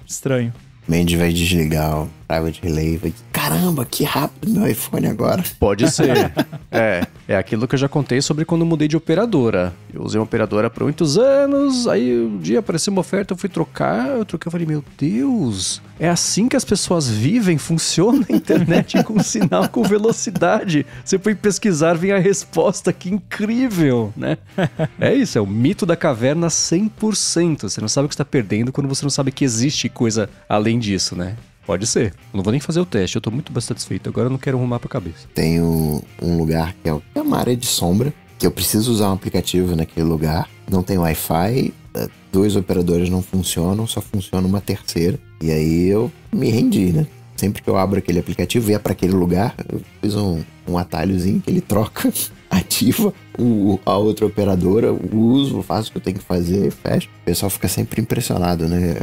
estranho. Mandy vai desligar o Private Relay e vai dizer, caramba, que rápido meu iPhone agora. Pode ser. É aquilo que eu já contei sobre quando eu mudei de operadora. Eu usei uma operadora por muitos anos, aí um dia apareceu uma oferta, eu fui trocar, eu falei, meu Deus, é assim que as pessoas vivem? Funciona a internet com sinal, com velocidade. Você foi pesquisar, vem a resposta, que incrível, né? É isso, é o mito da caverna 100%. Você não sabe o que está perdendo quando você não sabe que existe coisa além disso, né? Pode ser. Não vou nem fazer o teste, eu tô muito bem satisfeito. Agora eu não quero arrumar pra cabeça. Tenho um lugar que é uma área de sombra, que eu preciso usar um aplicativo naquele lugar. Não tem Wi-Fi, 2 operadores não funcionam, só funciona uma terceira. E aí eu me rendi, né? Sempre que eu abro aquele aplicativo e é pra aquele lugar, eu fiz um atalhozinho que ele troca, ativa a outra operadora, uso, faço o que eu tenho que fazer, fecho. O pessoal fica sempre impressionado, né?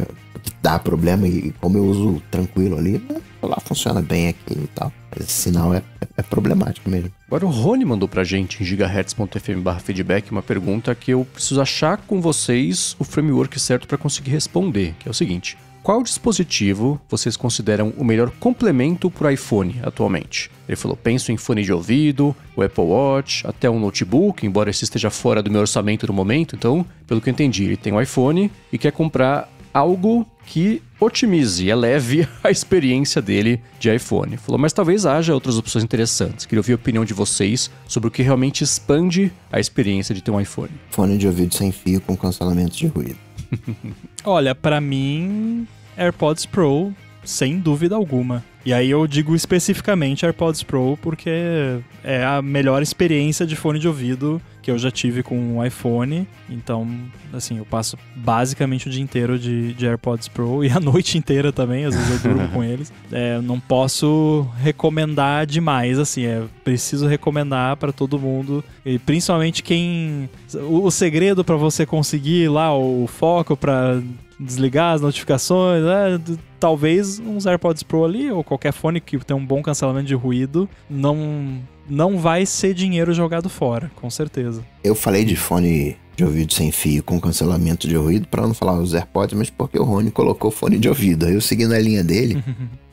Que dá problema e como eu uso tranquilo ali, lá funciona bem aqui e tal. Mas esse sinal é problemático mesmo. Agora o Rony mandou pra gente em gigahertz.fm/feedback uma pergunta que eu preciso achar com vocês o framework certo pra conseguir responder, que é o seguinte: qual dispositivo vocês consideram o melhor complemento pro iPhone atualmente? Ele falou, penso em fone de ouvido, o Apple Watch, até um notebook, embora esse esteja fora do meu orçamento no momento. Então, pelo que eu entendi, ele tem um iPhone e quer comprar algo que otimize, eleve a experiência dele de iPhone. Falou, mas talvez haja outras opções interessantes. Queria ouvir a opinião de vocês sobre o que realmente expande a experiência de ter um iPhone. Fone de ouvido sem fio com cancelamento de ruído. Olha, pra mim, AirPods Pro, sem dúvida alguma. E aí eu digo especificamente AirPods Pro porque é a melhor experiência de fone de ouvido que eu já tive com um iPhone. Então, assim, eu passo basicamente o dia inteiro de AirPods Pro e a noite inteira também, às vezes eu durmo com eles. Não posso recomendar demais, assim, preciso recomendar pra todo mundo. E principalmente quem... O segredo pra você conseguir lá o foco pra desligar as notificações, talvez uns AirPods Pro ali, ou qualquer fone que tem um bom cancelamento de ruído, não vai ser dinheiro jogado fora, com certeza. Eu falei de fone de ouvido sem fio com cancelamento de ruído para não falar os AirPods, mas porque o Rony colocou fone de ouvido. Aí eu segui na linha dele,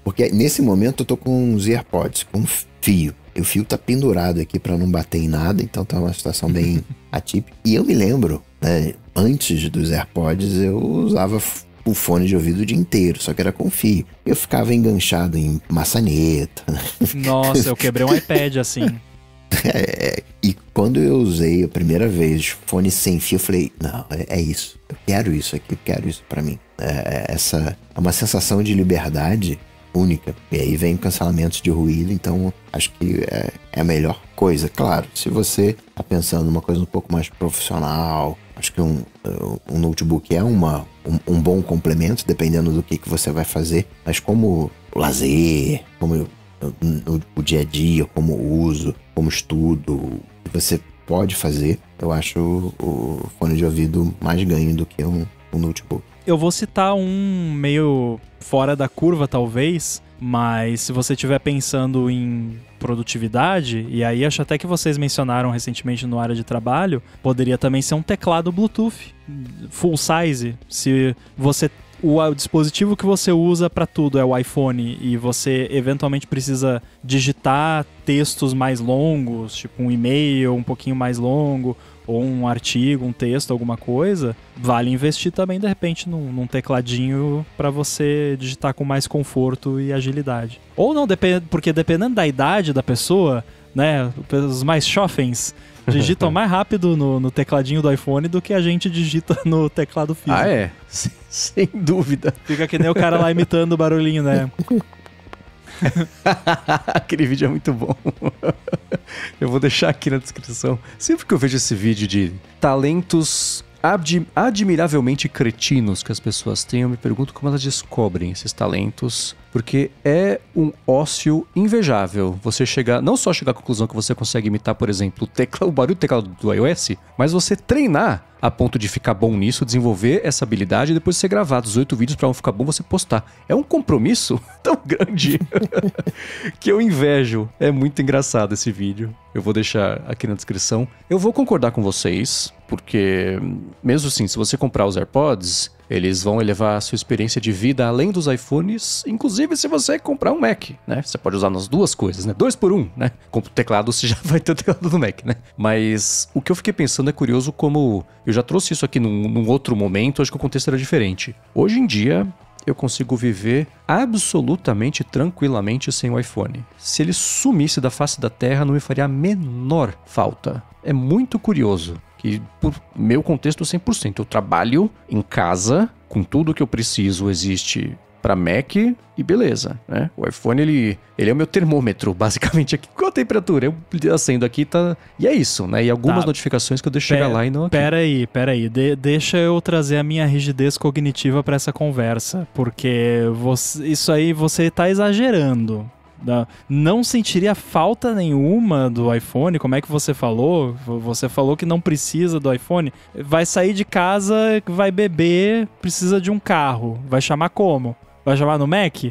porque nesse momento eu tô com os AirPods com fio. E o fio tá pendurado aqui para não bater em nada, então tá uma situação bem atípica. E eu me lembro, né, antes dos AirPods eu usava o fone de ouvido o dia inteiro, só que era com fio. Eu ficava enganchado em maçaneta. Nossa, eu quebrei um iPad assim. E quando eu usei a primeira vez fone sem fio, eu falei, não, é isso. Eu quero isso aqui, eu quero isso pra mim. Essa é uma sensação de liberdade única. E aí vem cancelamentos de ruído, então acho que é a melhor coisa. Claro, se você tá pensando numa coisa um pouco mais profissional, acho que um notebook é um bom complemento, dependendo do que você vai fazer. Mas como lazer, como o dia a dia, como uso, como estudo, você pode fazer, eu acho o fone de ouvido mais ganho do que um notebook. Eu vou citar um meio fora da curva, talvez, mas se você estiver pensando em produtividade, e aí acho até que vocês mencionaram recentemente no área de trabalho, poderia também ser um teclado Bluetooth full size. Se você... O dispositivo que você usa para tudo é o iPhone e você eventualmente precisa digitar textos mais longos, tipo um e-mail um pouquinho mais longo, ou um artigo, um texto, alguma coisa, vale investir também, de repente, num tecladinho para você digitar com mais conforto e agilidade. Ou não, porque dependendo da idade da pessoa, né, os mais jovens digitam mais rápido no tecladinho do iPhone do que a gente digita no teclado físico. Ah, é? Sem dúvida. Fica que nem o cara lá imitando o barulhinho, né? Aquele vídeo é muito bom. Eu vou deixar aqui na descrição. Sempre que eu vejo esse vídeo de talentos admiravelmente cretinos que as pessoas têm, eu me pergunto como elas descobrem esses talentos porque é um ócio invejável você não só chegar à conclusão que você consegue imitar, por exemplo, o barulho do teclado do iOS, mas você treinar a ponto de ficar bom nisso, desenvolver essa habilidade e depois você gravar 18 vídeos pra um ficar bom, você postar. É um compromisso tão grande que eu invejo. É muito engraçado esse vídeo. Eu vou deixar aqui na descrição. Eu vou concordar com vocês, porque mesmo assim, se você comprar os AirPods, eles vão elevar a sua experiência de vida além dos iPhones, inclusive se você comprar um Mac, né? Você pode usar nas duas coisas, né? 2 por 1, né? Com o teclado, você já vai ter o teclado do Mac, né? Mas o que eu fiquei pensando é curioso como... Eu já trouxe isso aqui num outro momento, acho que o contexto era diferente. Hoje em dia, eu consigo viver absolutamente tranquilamente sem o iPhone. Se ele sumisse da face da Terra, não me faria a menor falta. É muito curioso que, por meu contexto 100%, eu trabalho em casa, com tudo que eu preciso existe para Mac e beleza, né? O iPhone, ele é o meu termômetro, basicamente, aqui. Qual a temperatura? Eu acendo aqui, tá... E é isso, né? E algumas notificações que eu deixo chegar lá e não aqui. Peraí. Deixa eu trazer a minha rigidez cognitiva para essa conversa, porque isso aí você tá exagerando. Não sentiria falta nenhuma do iPhone? Como é que você falou? Você falou que não precisa do iPhone. Vai sair de casa, vai beber, precisa de um carro. Vai chamar como? Vai chamar no Mac?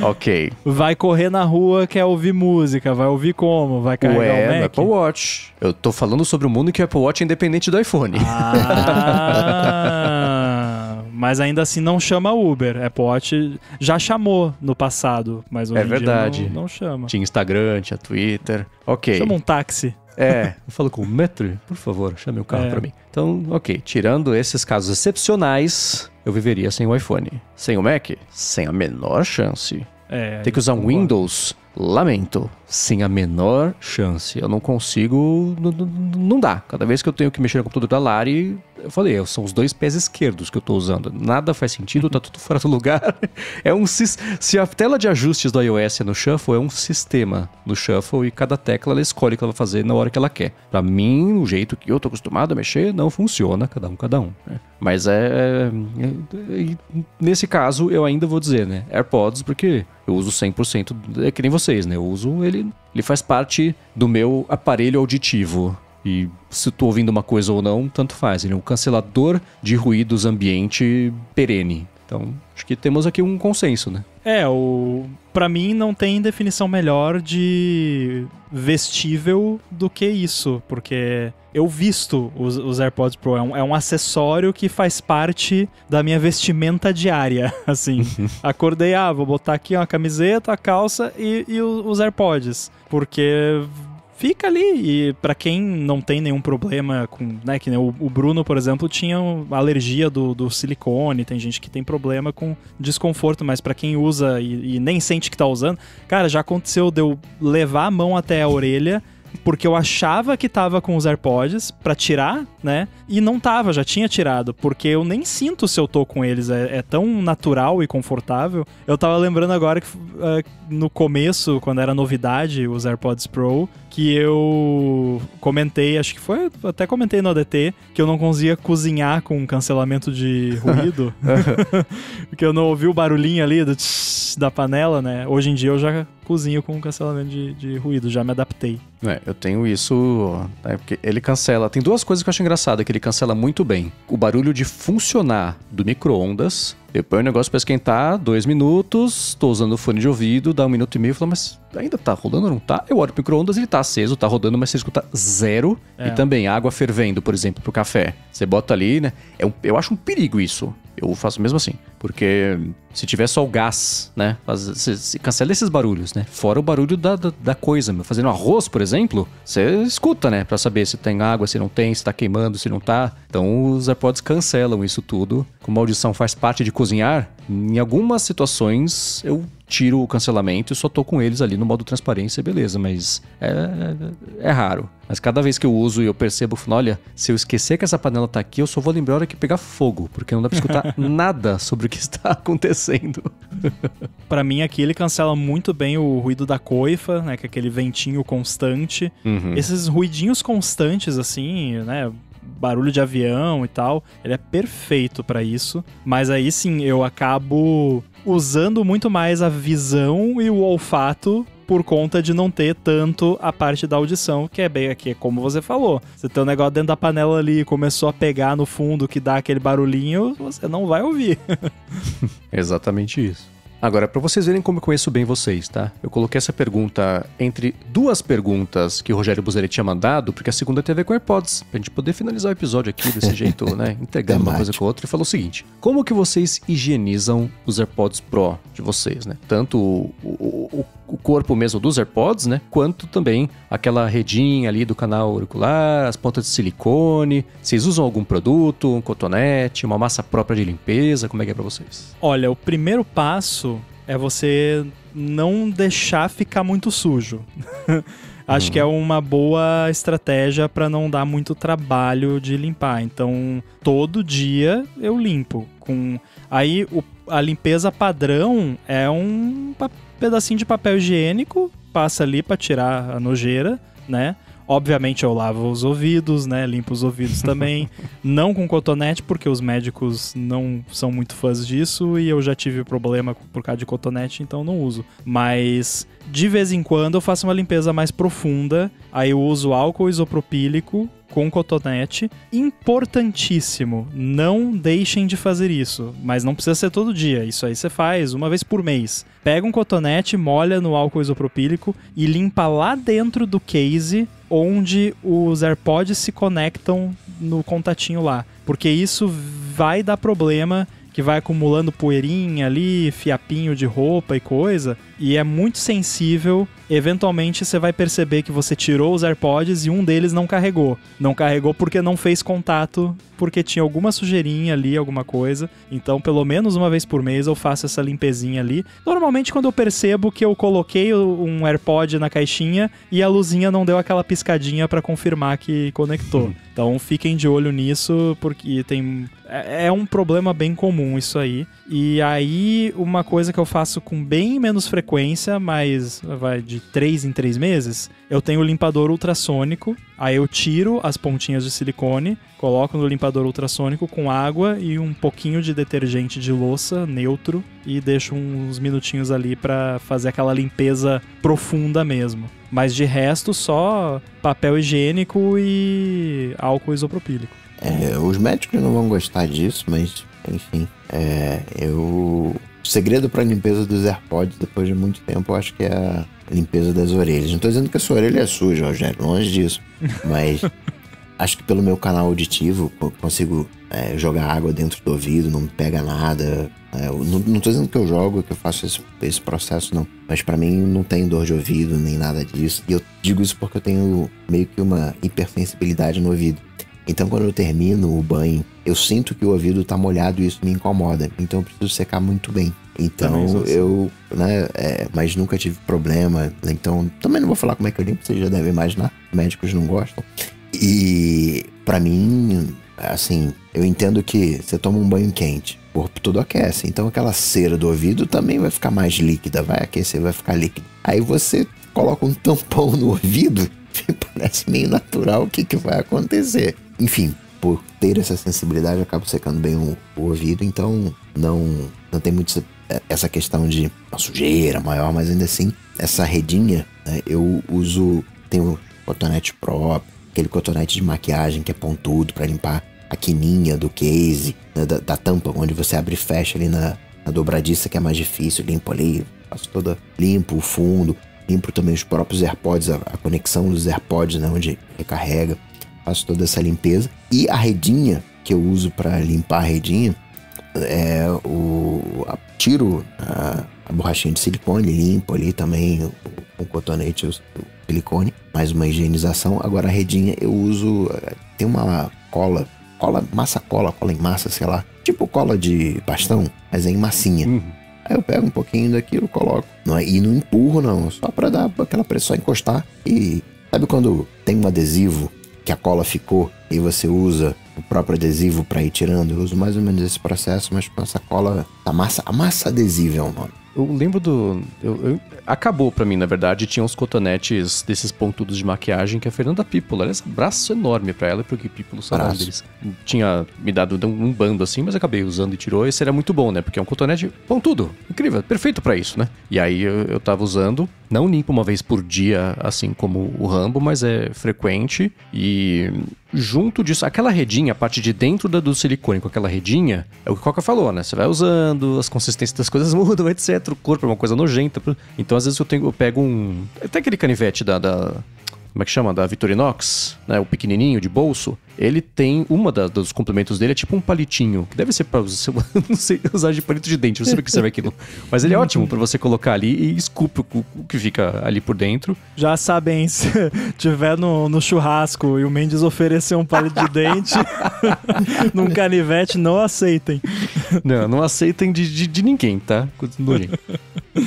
Ok. Vai correr na rua, quer ouvir música. Vai ouvir como? Vai carregar o Mac? No Apple Watch. Eu tô falando sobre o mundo que o Apple Watch é independente do iPhone. Mas ainda assim não chama Uber. Apple Watch já chamou no passado, mas hoje em dia não chama. Tinha Instagram, tinha Twitter. Ok. Chama um táxi. Eu falo com o Metro, por favor, chame o carro pra mim. Então, ok, tirando esses casos excepcionais, eu viveria sem o iPhone. Sem o Mac? Sem a menor chance. Tem que usar um Windows? Lamento. Sem a menor chance. Eu não consigo... Não dá. Cada vez que eu tenho que mexer no computador da Lari, eu falei, são os 2 pés esquerdos que eu tô usando. Nada faz sentido, tá tudo fora do lugar. Se a tela de ajustes do iOS é no Shuffle, é um sistema no Shuffle e cada tecla ela escolhe o que ela vai fazer na hora que ela quer. Pra mim, o jeito que eu tô acostumado a mexer, não funciona, cada um. Né? Mas nesse caso, eu ainda vou dizer, né? AirPods, porque eu uso 100%, é que nem vocês, né? Eu uso ele faz parte do meu aparelho auditivo. E se eu tô ouvindo uma coisa ou não, tanto faz. Ele é um cancelador de ruídos ambiente perene. Então, acho que temos aqui um consenso, né? Pra mim não tem definição melhor de vestível do que isso, porque eu visto os AirPods Pro, é um acessório que faz parte da minha vestimenta diária, assim. Acordei, vou botar aqui uma camiseta, a calça e os AirPods, porque... Fica ali, e pra quem não tem nenhum problema com, né, que nem o Bruno, por exemplo, tinha alergia do silicone, tem gente que tem problema com desconforto, mas pra quem usa e nem sente que tá usando, cara, já aconteceu de eu levar a mão até a orelha, porque eu achava que tava com os AirPods pra tirar, né? E não tava, já tinha tirado, porque eu nem sinto se eu tô com eles, é tão natural e confortável. Eu tava lembrando agora que no começo, quando era novidade, os AirPods Pro, que eu comentei, acho que foi, até comentei no ADT, que eu não conseguia cozinhar com cancelamento de ruído, porque eu não ouvi o barulhinho ali da panela, né? Hoje em dia eu já cozinho com cancelamento de ruído, já me adaptei. Eu tenho isso, porque ele cancela. Tem 2 coisas que eu acho engraçado, que ele cancela muito bem. O barulho de funcionar do micro-ondas. Eu ponho o negócio pra esquentar, 2 minutos, tô usando o fone de ouvido, dá 1 minuto e meio, falo, mas ainda tá rolando ou não tá? Eu olho pro micro-ondas, ele tá aceso, tá rodando, mas você escuta 0. E também água fervendo, por exemplo, pro café. Você bota ali, né? Eu acho um perigo isso. Eu faço mesmo assim. Porque se tiver só o gás, né? Você cancela esses barulhos, né? Fora o barulho da coisa, meu. Fazendo arroz, por exemplo, você escuta, né? Pra saber se tem água, se não tem, se tá queimando, se não tá. Então os AirPods cancelam isso tudo. Como a audição faz parte de cozinhar, em algumas situações eu tiro o cancelamento e só tô com eles ali no modo transparência, beleza, mas é raro. Mas cada vez que eu uso e eu percebo, olha, se eu esquecer que essa panela tá aqui, eu só vou lembrar a hora que pegar fogo, porque não dá pra escutar nada sobre o que está acontecendo. Pra mim aqui ele cancela muito bem o ruído da coifa, né, que é aquele ventinho constante. Esses ruidinhos constantes assim, né, barulho de avião e tal. Ele é perfeito pra isso. Mas aí sim, eu acabo usando muito mais a visão e o olfato por conta de não ter tanto a parte da audição, que é bem aqui, como você falou. Você tem um negócio dentro da panela ali e começou a pegar no fundo que dá aquele barulhinho, você não vai ouvir. Exatamente isso. Agora, para vocês verem como eu conheço bem vocês, tá? Eu coloquei essa pergunta entre duas perguntas que o Rogério Buzeretti tinha mandado, porque a segunda tem a ver com AirPods, pra gente poder finalizar o episódio aqui desse jeito, né? Integrando uma coisa com a outra. E falou o seguinte: como que vocês higienizam os AirPods Pro de vocês, né? Tanto o corpo mesmo dos AirPods, né? Quanto também aquela redinha ali do canal auricular, as pontas de silicone. Vocês usam algum produto, um cotonete, uma massa própria de limpeza? Como é que é pra vocês? Olha, o primeiro passo é você não deixar ficar muito sujo. Acho que é uma boa estratégia para não dar muito trabalho de limpar. Então, todo dia eu limpo. Aí, a limpeza padrão é um pedacinho de papel higiênico, passa ali para tirar a nojeira, né? Obviamente eu lavo os ouvidos, né? Limpo os ouvidos também. Não com cotonete, porque os médicos não são muito fãs disso e eu já tive problema por causa de cotonete, então não uso. Mas de vez em quando eu faço uma limpeza mais profunda, aí eu uso álcool isopropílico com cotonete. Importantíssimo, não deixem de fazer isso, mas não precisa ser todo dia, isso aí você faz uma vez por mês. Pega um cotonete, molha no álcool isopropílico e limpa lá dentro do case onde os AirPods se conectam no contatinho lá, porque isso vai dar problema, que vai acumulando poeirinha ali, fiapinho de roupa e coisa, e é muito sensível. Eventualmente você vai perceber que você tirou os AirPods e um deles não carregou. Não carregou porque não fez contato, porque tinha alguma sujeirinha ali, alguma coisa. Então, pelo menos uma vez por mês eu faço essa limpezinha ali. Normalmente quando eu percebo que eu coloquei um AirPod na caixinha e a luzinha não deu aquela piscadinha para confirmar que conectou. Então fiquem de olho nisso, porque é um problema bem comum isso aí. E aí, uma coisa que eu faço com bem menos frequência, mas vai de 3 em 3 meses, eu tenho o limpador ultrassônico. Aí eu tiro as pontinhas de silicone, coloco no limpador ultrassônico com água e um pouquinho de detergente de louça neutro e deixo uns minutinhos ali pra fazer aquela limpeza profunda mesmo. Mas de resto, só papel higiênico e álcool isopropílico. Os médicos não vão gostar disso, mas enfim, o segredo para a limpeza dos AirPods depois de muito tempo, eu acho que é a limpeza das orelhas. Não tô dizendo que a sua orelha é suja, Rogério, longe disso, mas acho que pelo meu canal auditivo eu consigo jogar água dentro do ouvido, não me pega nada. Não tô dizendo que eu jogo, que eu faço esse processo, não. Mas pra mim não tem dor de ouvido, nem nada disso. E eu digo isso porque eu tenho meio que uma hipersensibilidade no ouvido. Então quando eu termino o banho, eu sinto que o ouvido tá molhado e isso me incomoda. Então eu preciso secar muito bem. Então mas nunca tive problema. Então também não vou falar como é que eu limpo, vocês já devem imaginar. Médicos não gostam. E pra mim, assim, eu entendo que você toma um banho quente, o corpo todo aquece. Então aquela cera do ouvido também vai ficar mais líquida, vai aquecer, vai ficar líquida. Aí você coloca um tampão no ouvido, parece meio natural o que vai acontecer. Enfim, por ter essa sensibilidade, eu acabo secando bem o ouvido, então não tem muito essa questão de uma sujeira maior, mas ainda assim, essa redinha, né, eu uso, tenho cotonete próprio, aquele cotonete de maquiagem que é pontudo para limpar a quininha do case, né, da tampa, onde você abre e fecha ali na dobradiça, que é mais difícil, limpo ali, faço limpo o fundo, limpo também os próprios AirPods, a conexão dos AirPods, né, onde recarrega, faço toda essa limpeza. E a redinha que eu uso para limpar a redinha, tiro a borrachinha de silicone, limpo ali também o cotonete, o silicone, mais uma higienização. Agora a redinha eu uso, tem uma cola em massa, sei lá, tipo cola de bastão, mas é em massinha. Aí eu pego um pouquinho daquilo, coloco. E não empurro, não. Só pra dar aquela pressão, encostar. E sabe quando tem um adesivo que a cola ficou e você usa o próprio adesivo pra ir tirando? Eu uso mais ou menos esse processo, mas com essa cola... A massa adesiva é o nome. Eu lembro acabou pra mim, na verdade, tinha uns cotonetes desses pontudos de maquiagem que a Fernanda Pípola, aliás, braço enorme pra ela e pro Gui Pípolo, sabe deles. Tinha me dado um bando assim, mas acabei usando e tirou. Esse era muito bom, né? Porque é um cotonete pontudo, incrível, perfeito pra isso, né? E aí eu tava usando, não limpo uma vez por dia, assim como o Rambo, mas é frequente. E junto disso, aquela redinha, a parte de dentro do silicone com aquela redinha, é o que o Coca falou, né? Você vai usando, as consistências das coisas mudam, etc. O corpo é uma coisa nojenta. Então, às vezes, eu pego até aquele canivete como é que chama? Da Victorinox, né? O pequenininho de bolso. Ele tem, dos complementos dele é tipo um palitinho, que deve ser pra você, não sei, usar de palito de dente, não sei o que serve aquilo. Mas ele é ótimo pra você colocar ali e esculpe o que fica ali por dentro. Já sabem, se tiver no churrasco e o Mendes oferecer um palito de dente num canivete, não aceitem. Não aceitem de ninguém, tá?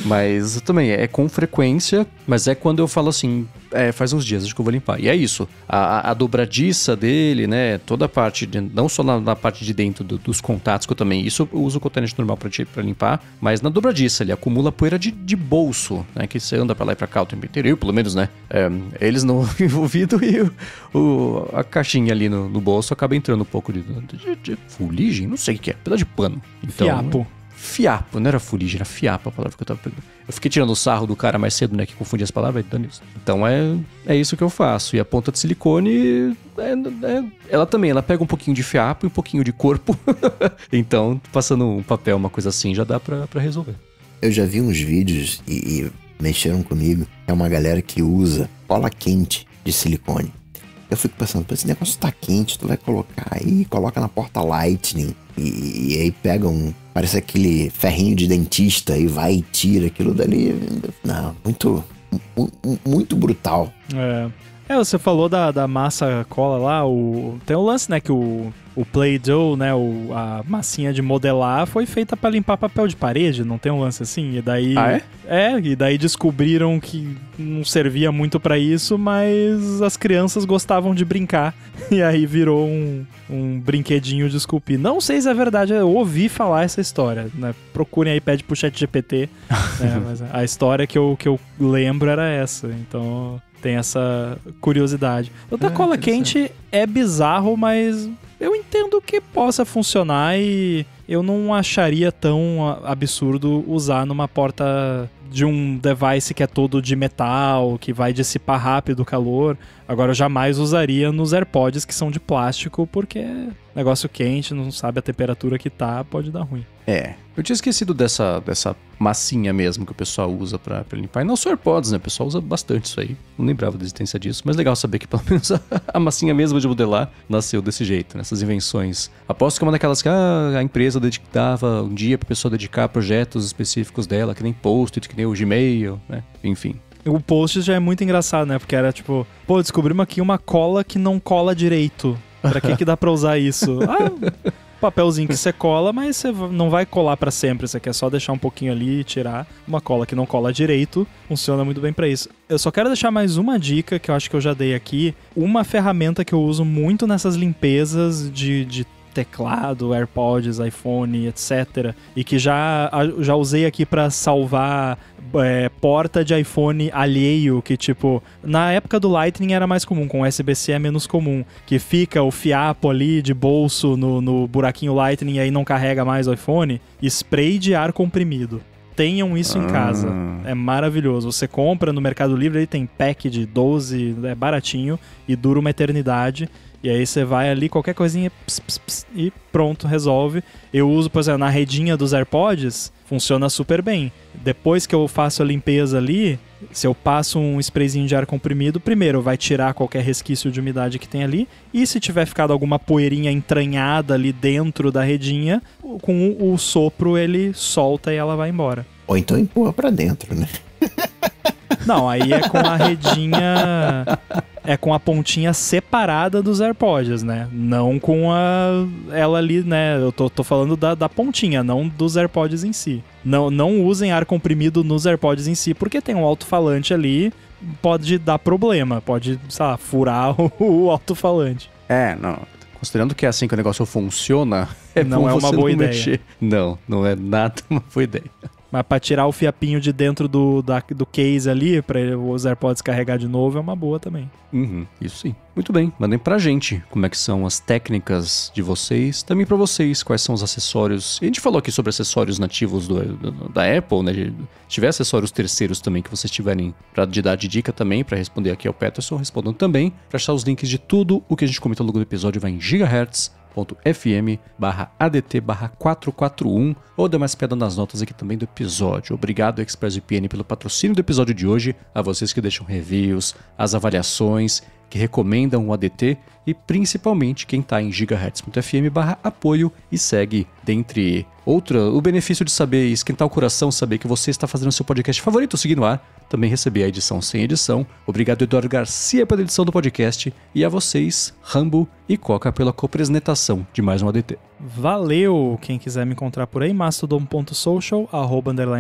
Mas também é com frequência, mas é quando eu falo assim, faz uns dias, acho que eu vou limpar. E é isso, a dobradiça dele, né, toda a parte, não só na parte de dentro dos contatos, que eu também, isso eu uso o cotonete normal pra limpar, mas na dobradiça, ele acumula poeira de bolso, né, que você anda pra lá e pra cá o tempo inteiro, eu pelo menos, né, eles no envolvido e a caixinha ali no bolso acaba entrando um pouco de fuligem, não sei o que é, pedaço de pano. Então, Fiapo, não era fuligem, era fiapo a palavra que eu tava pegando. Eu fiquei tirando o sarro do cara mais cedo, né, que confundia as palavras, então é isso que eu faço. E a ponta de silicone, ela também, ela pega um pouquinho de fiapo e um pouquinho de corpo. Então, passando um papel, uma coisa assim, já dá pra resolver. Eu já vi uns vídeos e mexeram comigo. É uma galera que usa cola quente de silicone. Eu fico pensando, esse negócio tá quente, tu vai colocar aí, coloca na porta Lightning e aí pega parece aquele ferrinho de dentista e vai e tira aquilo dali. Não, muito brutal. Você falou da massa cola lá, tem o lance, né, que o Play-Doh, né, a massinha de modelar foi feita pra limpar papel de parede, não tem um lance assim? E daí... Ah, é? E daí descobriram que não servia muito pra isso, mas as crianças gostavam de brincar, e aí virou um brinquedinho de esculpir. Não sei se é verdade, eu ouvi falar essa história, né, procurem aí, pede pro ChatGPT, né, mas a história que eu lembro era essa, então... Tem essa curiosidade. O da cola quente é bizarro, mas eu entendo que possa funcionar e eu não acharia tão absurdo usar numa porta de um device que é todo de metal, que vai dissipar rápido o calor. Agora eu jamais usaria nos AirPods que são de plástico, porque negócio quente, não sabe a temperatura que tá, pode dar ruim. Eu tinha esquecido dessa massinha mesmo que o pessoal usa pra limpar. E não só AirPods, né? O pessoal usa bastante isso aí. Não lembrava da existência disso. Mas legal saber que pelo menos a massinha mesmo de modelar nasceu desse jeito, nessas invenções. Aposto que é uma daquelas que a empresa dava um dia pra pessoa dedicar projetos específicos dela, que nem Post-it, que nem o Gmail, né? Enfim. O Post já é muito engraçado, né? Porque era tipo, descobrimos aqui uma cola que não cola direito. Pra que dá pra usar isso? Papelzinho que você cola, mas você não vai colar pra sempre, você quer só deixar um pouquinho ali e tirar. Uma cola que não cola direito, funciona muito bem pra isso. Eu só quero deixar mais uma dica, que eu acho que eu já dei aqui. Uma ferramenta que eu uso muito nessas limpezas de teclado, AirPods, iPhone, etc. E que já usei aqui pra salvar porta de iPhone alheio, que tipo, na época do Lightning era mais comum, com USB-C é menos comum, que fica o fiapo ali de bolso no buraquinho Lightning e aí não carrega mais o iPhone. Spray de ar comprimido. Tenham isso em casa, é maravilhoso. Você compra no Mercado Livre, ele tem pack de 12, é baratinho e dura uma eternidade. E aí você vai ali, qualquer coisinha, e pronto, resolve. Eu uso, por exemplo, na redinha dos AirPods, funciona super bem. Depois que eu faço a limpeza ali, se eu passo um sprayzinho de ar comprimido, primeiro vai tirar qualquer resquício de umidade que tem ali, e se tiver ficado alguma poeirinha entranhada ali dentro da redinha, com o sopro ele solta e ela vai embora. Ou então empurra pra dentro, né? Não, aí é com a redinha... É com a pontinha separada dos AirPods, né? Não com ela ali, né? Eu tô falando da pontinha, não dos AirPods em si. Não usem ar comprimido nos AirPods em si, porque tem um alto-falante ali, pode dar problema, pode, sei lá, furar o alto-falante. Não. Considerando que é assim que o negócio funciona, não é uma boa ideia. Não é nada uma boa ideia. Mas pra tirar o fiapinho de dentro do case ali, pra os AirPods carregar de novo, é uma boa também. Isso sim. Muito bem, mandem pra gente como é que são as técnicas de vocês, também pra vocês, quais são os acessórios. A gente falou aqui sobre acessórios nativos da Apple, né? Se tiver acessórios terceiros também que vocês tiverem pra dar de dica também, pra responder aqui ao Peterson, respondam também. Pra achar os links de tudo o que a gente comentou ao longo do episódio, vai em gigahertz.fm/ADT/441 ou dê mais pedra nas notas aqui também do episódio. Obrigado, ExpressVPN, pelo patrocínio do episódio de hoje, a vocês que deixam reviews, as avaliações, que recomendam o ADT e principalmente quem está em gigahertz.fm/apoio e segue, dentre o benefício de saber esquentar o coração, saber que você está fazendo seu podcast favorito seguir no ar, também receber a edição sem edição. Obrigado, Eduardo Garcia, pela edição do podcast e a vocês, Rambo e Coca, pela copresentação de mais um ADT. Valeu! Quem quiser me encontrar por aí, mastodon.social,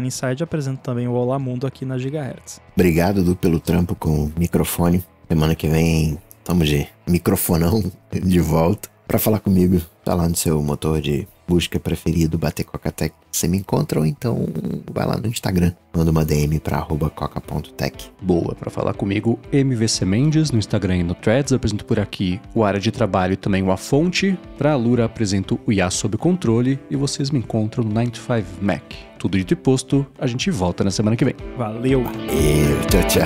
@inside, apresento também o Olá Mundo aqui na Gigahertz. Obrigado, Edu, pelo trampo com o microfone. Semana que vem, estamos de microfonão de volta para falar comigo. Tá lá no seu motor de busca preferido, bater Coca-Tech. Você me encontra ou então vai lá no Instagram. Manda uma DM para @coca.tech. Boa, para falar comigo, MVC Mendes, no Instagram e no Threads. Eu apresento por aqui o Área de Trabalho e também o A Fonte. Para a Lura, apresento o IA Sob Controle e vocês me encontram no 95Mac. Tudo dito e posto, a gente volta na semana que vem. Valeu! Tchau, tchau!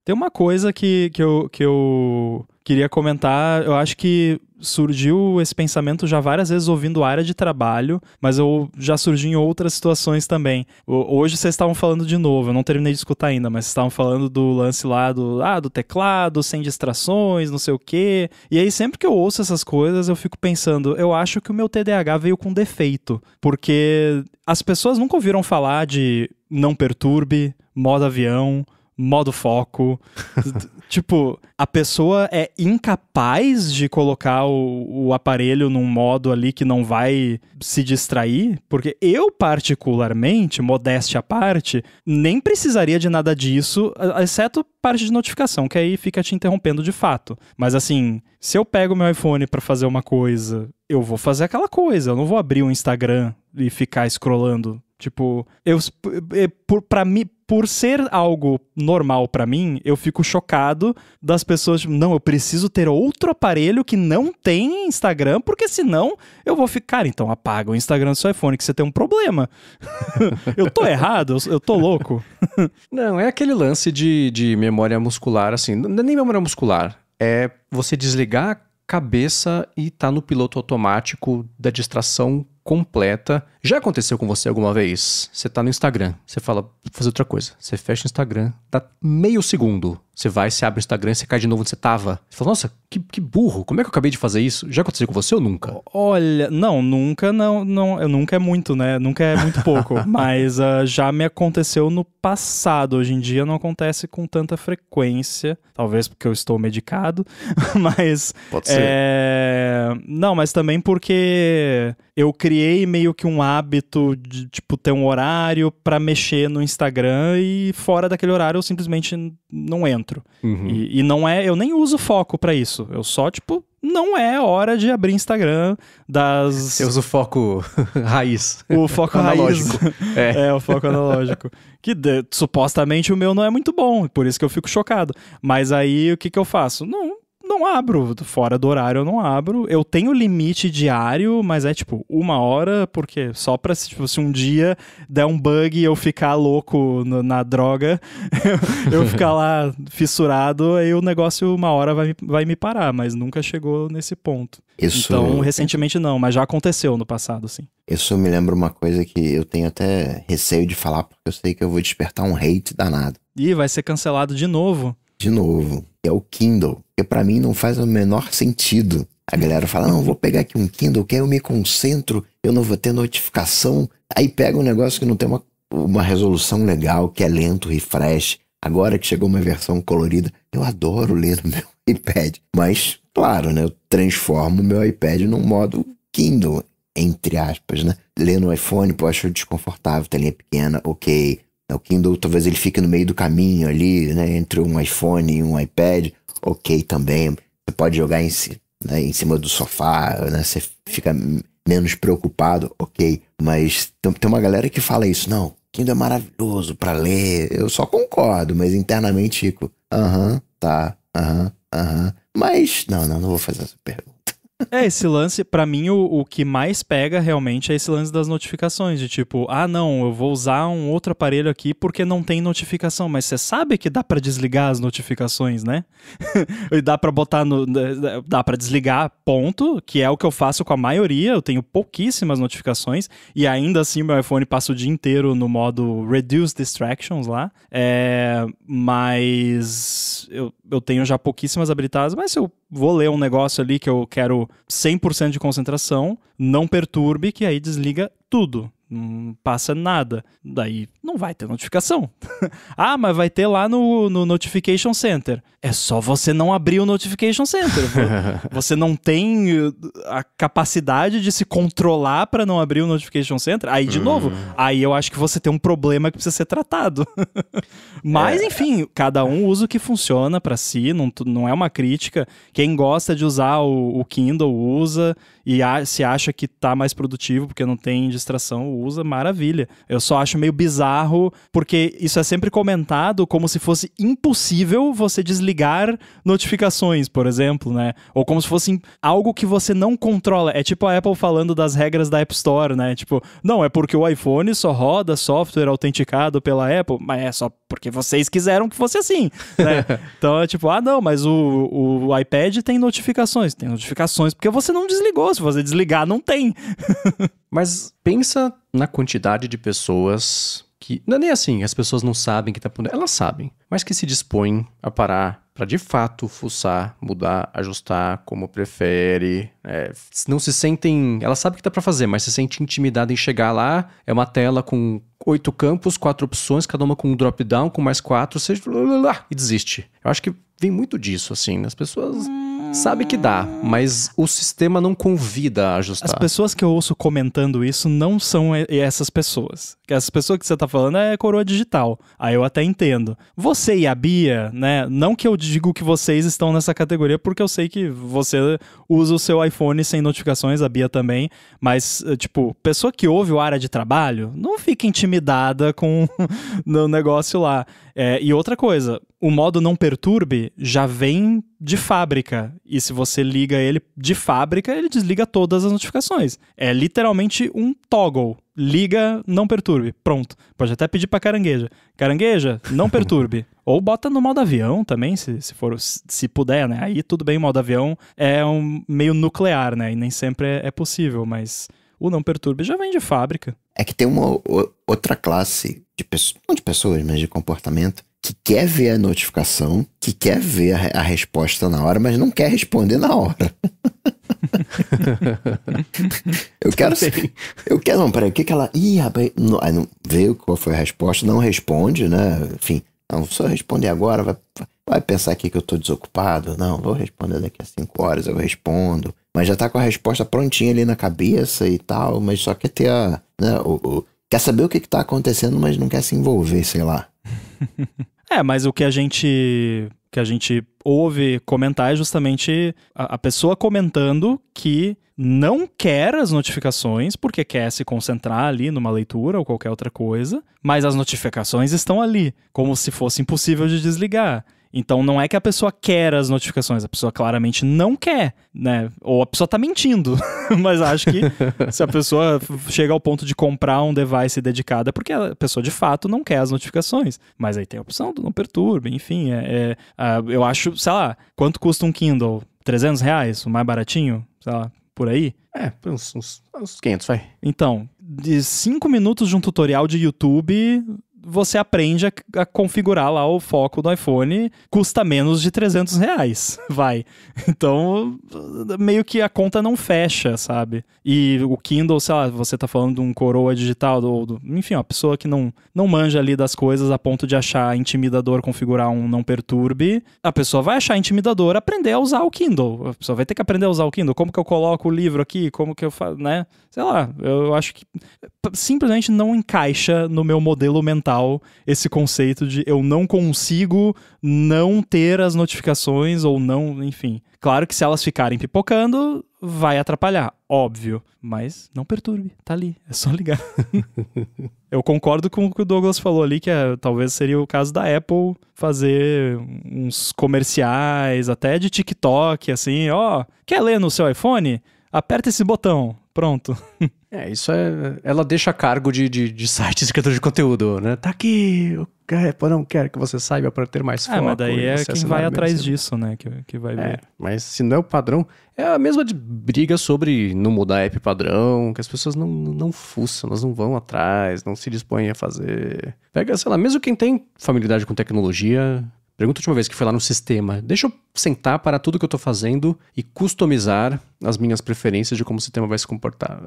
Tem uma coisa que eu queria comentar, eu acho que surgiu esse pensamento já várias vezes ouvindo Área de Trabalho, mas eu já surgi em outras situações também. Hoje vocês estavam falando de novo, eu não terminei de escutar ainda, mas vocês estavam falando do lance lá do teclado, sem distrações, não sei o quê. E aí sempre que eu ouço essas coisas, eu fico pensando, eu acho que o meu TDAH veio com defeito, porque as pessoas nunca ouviram falar de não perturbe, modo avião, modo foco. Tipo, a pessoa é incapaz de colocar o aparelho num modo ali que não vai se distrair, porque eu particularmente, modéstia à parte, nem precisaria de nada disso, exceto parte de notificação, que aí fica te interrompendo de fato. Mas assim, se eu pego meu iPhone pra fazer uma coisa, eu vou fazer aquela coisa, eu não vou abrir o Instagram e ficar scrollando. Tipo, por ser algo normal pra mim, eu fico chocado das pessoas, tipo, não, eu preciso ter outro aparelho que não tem Instagram, porque senão eu vou ficar, então apaga o Instagram do seu iPhone, que você tem um problema. Eu tô errado? Eu tô louco? Não, é aquele lance de memória muscular, assim, não é nem memória muscular, é você desligar a cabeça e tá no piloto automático da distração completa. Já aconteceu com você alguma vez? Você tá no Instagram, você fala, vou fazer outra coisa. Você fecha o Instagram, dá meio segundo. Você vai, você abre o Instagram e você cai de novo onde você tava. Você fala, nossa, que burro, como é que eu acabei de fazer isso? Já aconteceu com você ou nunca? Olha, não, nunca, não, eu nunca é muito, né? Nunca é muito pouco. Mas já me aconteceu no passado. Hoje em dia não acontece com tanta frequência. Talvez porque eu estou medicado. Mas... Pode ser. Não, mas também porque eu criei meio que um hábito de, tipo, ter um horário pra mexer no Instagram e fora daquele horário eu simplesmente não entro. Uhum. E não é, eu nem uso foco pra isso. Eu só, tipo, não é hora de abrir Instagram das... Você usa o foco raiz. O foco analógico. Raiz. É, o foco analógico. Que supostamente o meu não é muito bom, por isso que eu fico chocado. Mas aí o que eu faço? Não abro, fora do horário eu não abro. Eu tenho limite diário, mas é tipo 1 hora, porque só pra, tipo, se um dia der um bug e eu ficar louco na droga, eu ficar lá fissurado, aí o negócio 1 hora vai me parar, mas nunca chegou nesse ponto. Então, recentemente não, mas já aconteceu no passado, sim. Isso me lembra uma coisa que eu tenho até receio de falar, porque eu sei que eu vou despertar um hate danado. Ih, vai ser cancelado de novo. De novo, é o Kindle, que pra mim não faz o menor sentido. A galera fala, não, vou pegar aqui um Kindle, que aí eu me concentro, eu não vou ter notificação. Aí pega um negócio que não tem uma resolução legal, que é lento, refresh. Agora que chegou uma versão colorida, eu adoro ler no meu iPad. Mas, claro, né, eu transformo o meu iPad num modo Kindle. entre aspas, né? Ler no iPhone, pô, acho desconfortável, telinha pequena, ok. O Kindle, talvez ele fique no meio do caminho ali, né? Entre um iPhone e um iPad, ok também. Você pode jogar em cima do sofá, né? Você fica menos preocupado, ok. Mas tem uma galera que fala isso, não, Kindle é maravilhoso pra ler. Eu só concordo, mas internamente fico, tá, Mas, não vou fazer essa pergunta. Esse lance, pra mim, o que mais pega realmente é esse lance das notificações, de tipo, não, eu vou usar um outro aparelho aqui porque não tem notificação, mas você sabe que dá pra desligar as notificações, né? E dá pra botar dá pra desligar, ponto, que é o que eu faço com a maioria, eu tenho pouquíssimas notificações, e ainda assim meu iPhone passa o dia inteiro no modo Reduce Distractions lá, mas eu tenho já pouquíssimas habilitadas, mas se eu vou ler um negócio ali que eu quero 100% de concentração, não perturbe, que aí desliga tudo. Não passa nada. Daí não vai ter notificação. Mas vai ter lá no Notification Center. É só você não abrir o Notification Center. Você não tem a capacidade de se controlar para não abrir o Notification Center. Aí, de novo, aí eu acho que você tem um problema que precisa ser tratado. Mas, enfim, cada um usa o que funciona para si. Não é uma crítica. Quem gosta de usar o Kindle usa e se acha que tá mais produtivo porque não tem distração, usa, maravilha. Eu só acho meio bizarro, porque isso é sempre comentado como se fosse impossível você desligar notificações, por exemplo, né? Ou como se fosse algo que você não controla. É tipo a Apple falando das regras da App Store, né? Tipo, não, é porque o iPhone só roda software autenticado pela Apple, mas é só porque vocês quiseram que fosse assim, né? Então é tipo, não, mas o iPad tem notificações. Tem notificações porque você não desligou. Se você desligar, não tem. Mas pensa na quantidade de pessoas que... Não é nem assim, as pessoas não sabem que tá por... Elas sabem, mas que se dispõem a parar para de fato fuçar, mudar, ajustar como prefere. Não se sentem... Ela sabe o que dá para fazer, mas se sente intimidada em chegar lá. É uma tela com 8 campos, 4 opções, cada uma com um drop-down, com mais 4, seja... e desiste. Eu acho que vem muito disso, assim. As pessoas... Sabe que dá, mas o sistema não convida a ajustar. As pessoas que eu ouço comentando isso não são essas pessoas. Essas pessoas que você tá falando é coroa digital. Aí eu até entendo. Você e a Bia, né? Não que eu digo que vocês estão nessa categoria, porque eu sei que você usa o seu iPhone sem notificações, a Bia também. Mas, tipo, pessoa que ouve o área de trabalho, não fica intimidada com o negócio lá. E outra coisa, o modo não perturbe já vem de fábrica. E se você liga ele de fábrica, ele desliga todas as notificações. É literalmente um toggle. Liga, não perturbe. Pronto. Pode até pedir pra carangueja. Carangueja, não perturbe. Ou bota no modo avião também, se puder, né? Aí tudo bem, o modo avião é meio nuclear, né? E nem sempre é possível, mas o não perturbe já vem de fábrica. É que tem uma outra classe de pessoas, não de pessoas, mas de comportamento, que quer ver a notificação, que quer ver a resposta na hora, mas não quer responder na hora. Não, peraí, o que ela... rapaz, não veio qual foi a resposta, não responde, né? Enfim, não, se eu responder agora, vai pensar aqui que eu tô desocupado. Não, vou responder daqui a 5 horas, eu respondo. Mas já tá com a resposta prontinha ali na cabeça e tal, mas só quer ter quer saber o que tá acontecendo, mas não quer se envolver, sei lá. Mas o que a gente ouve comentar é justamente a pessoa comentando que não quer as notificações porque quer se concentrar ali numa leitura ou qualquer outra coisa, mas as notificações estão ali, como se fosse impossível de desligar. Então não é que a pessoa quer as notificações, a pessoa claramente não quer, né? Ou a pessoa tá mentindo. Mas acho que se a pessoa chega ao ponto de comprar um device dedicado é porque a pessoa de fato não quer as notificações. Mas aí tem a opção do não perturbe, enfim. Eu acho, sei lá, quanto custa um Kindle? R$300? O mais baratinho? Sei lá, por aí? Uns 500, vai. Então, de 5 minutos de um tutorial de YouTube... você aprende a configurar lá o foco do iPhone, custa menos de R$300, vai. Então, meio que a conta não fecha, sabe? E o Kindle, sei lá, você tá falando de um coroa digital, enfim, uma pessoa que não manja ali das coisas a ponto de achar intimidador configurar um não perturbe, a pessoa vai achar intimidador aprender a usar o Kindle. A pessoa vai ter que aprender a usar o Kindle. Como que eu coloco o livro aqui? Como que eu faço, né? Sei lá, eu acho que simplesmente não encaixa no meu modelo mental esse conceito de eu não consigo não ter as notificações ou não, enfim. Claro que se elas ficarem pipocando, vai atrapalhar, óbvio. Mas não perturbe, tá ali, é só ligar. Eu concordo com o que o Douglas falou ali, que talvez seria o caso da Apple fazer uns comerciais, até de TikTok, assim, quer ler no seu iPhone? Aperta esse botão, pronto. Isso ela deixa a cargo de sites de criador de conteúdo, né? Tá aqui, a Apple não quer que você saiba para ter mais foco. Mas daí é quem vai atrás disso, né? Que vai ver. Mas se não é o padrão, é a mesma briga sobre não mudar app padrão, que as pessoas não fuçam, elas não vão atrás, não se dispõem a fazer. Pega, sei lá, mesmo quem tem familiaridade com tecnologia, pergunta a última vez que foi lá no sistema. Deixa eu sentar para tudo que eu tô fazendo e customizar as minhas preferências de como o sistema vai se comportar.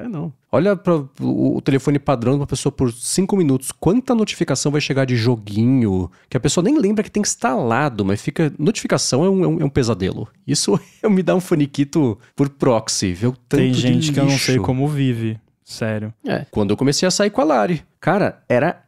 Não. Olha para o telefone padrão de uma pessoa por 5 minutos. Quanta notificação vai chegar de joguinho que a pessoa nem lembra que tem instalado, mas fica... Notificação é um pesadelo. Isso me dá um faniquito por proxy. Ver o tanto tem gente de que eu não sei como vive. Sério. Quando eu comecei a sair com a Lari, cara, era,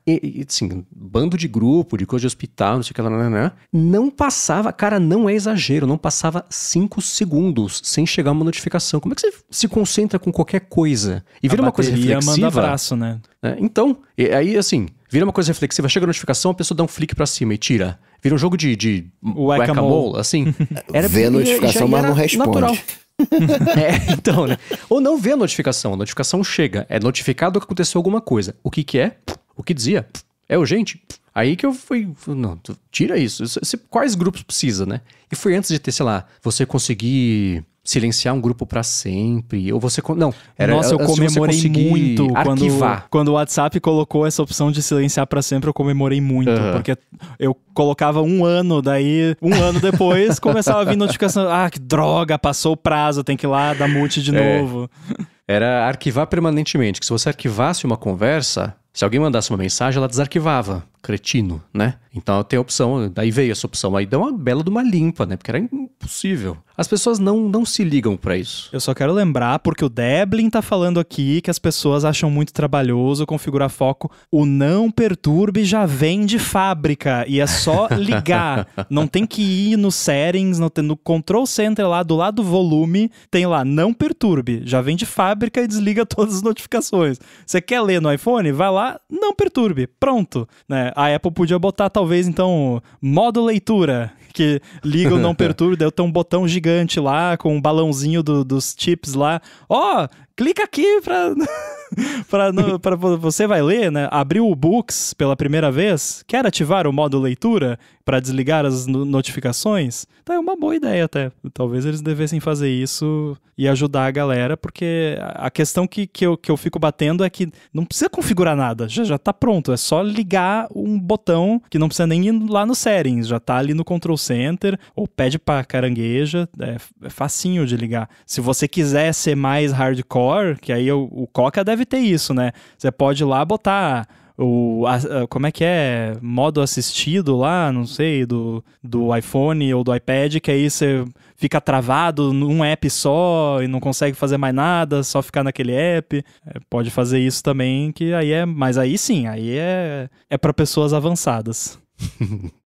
assim, bando de grupo, de coisa de hospital, não sei o que lá, não passava, cara, não é exagero, não passava 5 segundos sem chegar uma notificação. Como é que você se concentra com qualquer coisa? E vira uma coisa reflexiva. Manda abraço, né? Então, aí assim, vira uma coisa reflexiva, chega a notificação, a pessoa dá um flick pra cima e tira. Vira um jogo de whack-a-mole, assim. Vê a notificação, mas não responde. Natural. Então, né? Ou não vê a notificação chega, é notificado que aconteceu alguma coisa. O que é? O que dizia? É urgente? Aí que eu fui, não, tira isso. Quais grupos precisa, né? E foi antes de ter, sei lá, você conseguir silenciar um grupo pra sempre, ou você... Não, era... Nossa, eu comemorei muito arquivar. Quando o WhatsApp colocou essa opção de silenciar pra sempre, eu comemorei muito, porque eu colocava 1 ano, daí 1 ano depois começava a vir notificação, que droga, passou o prazo, tem que ir lá dar mute de novo. Era arquivar permanentemente, que se você arquivasse uma conversa, se alguém mandasse uma mensagem, ela desarquivava. Cretino, né? Então tem a opção, daí veio essa opção, aí deu uma bela de uma limpa, né? Porque era impossível. As pessoas não se ligam pra isso. Eu só quero lembrar, porque o Deblin tá falando aqui que as pessoas acham muito trabalhoso configurar foco. O não perturbe já vem de fábrica e é só ligar. Não tem que ir no settings, no control center lá do lado do volume, tem lá não perturbe. Já vem de fábrica e desliga todas as notificações. Você quer ler no iPhone? Vai lá, não perturbe. Pronto, né? A Apple podia botar, talvez, então, modo leitura, que liga o não perturbe, daí tem um botão gigante lá, com um balãozinho dos chips lá. Clica aqui pra você vai ler, né? Abriu o Books pela primeira vez, quer ativar o modo leitura para desligar as notificações? Então é uma boa ideia até. Talvez eles devessem fazer isso e ajudar a galera, porque a questão que eu fico batendo é que não precisa configurar nada, já tá pronto, é só ligar um botão que não precisa nem ir lá no settings, já tá ali no control center, ou pede pra carangueja, é facinho de ligar. Se você quiser ser mais hardcore, que aí o Coca deve ter isso, né? Você pode ir lá botar como é que é? Modo assistido lá, não sei, do iPhone ou do iPad, que aí você fica travado num app só e não consegue fazer mais nada, só ficar naquele app. Pode fazer isso também, que aí mas aí sim, aí é para pessoas avançadas.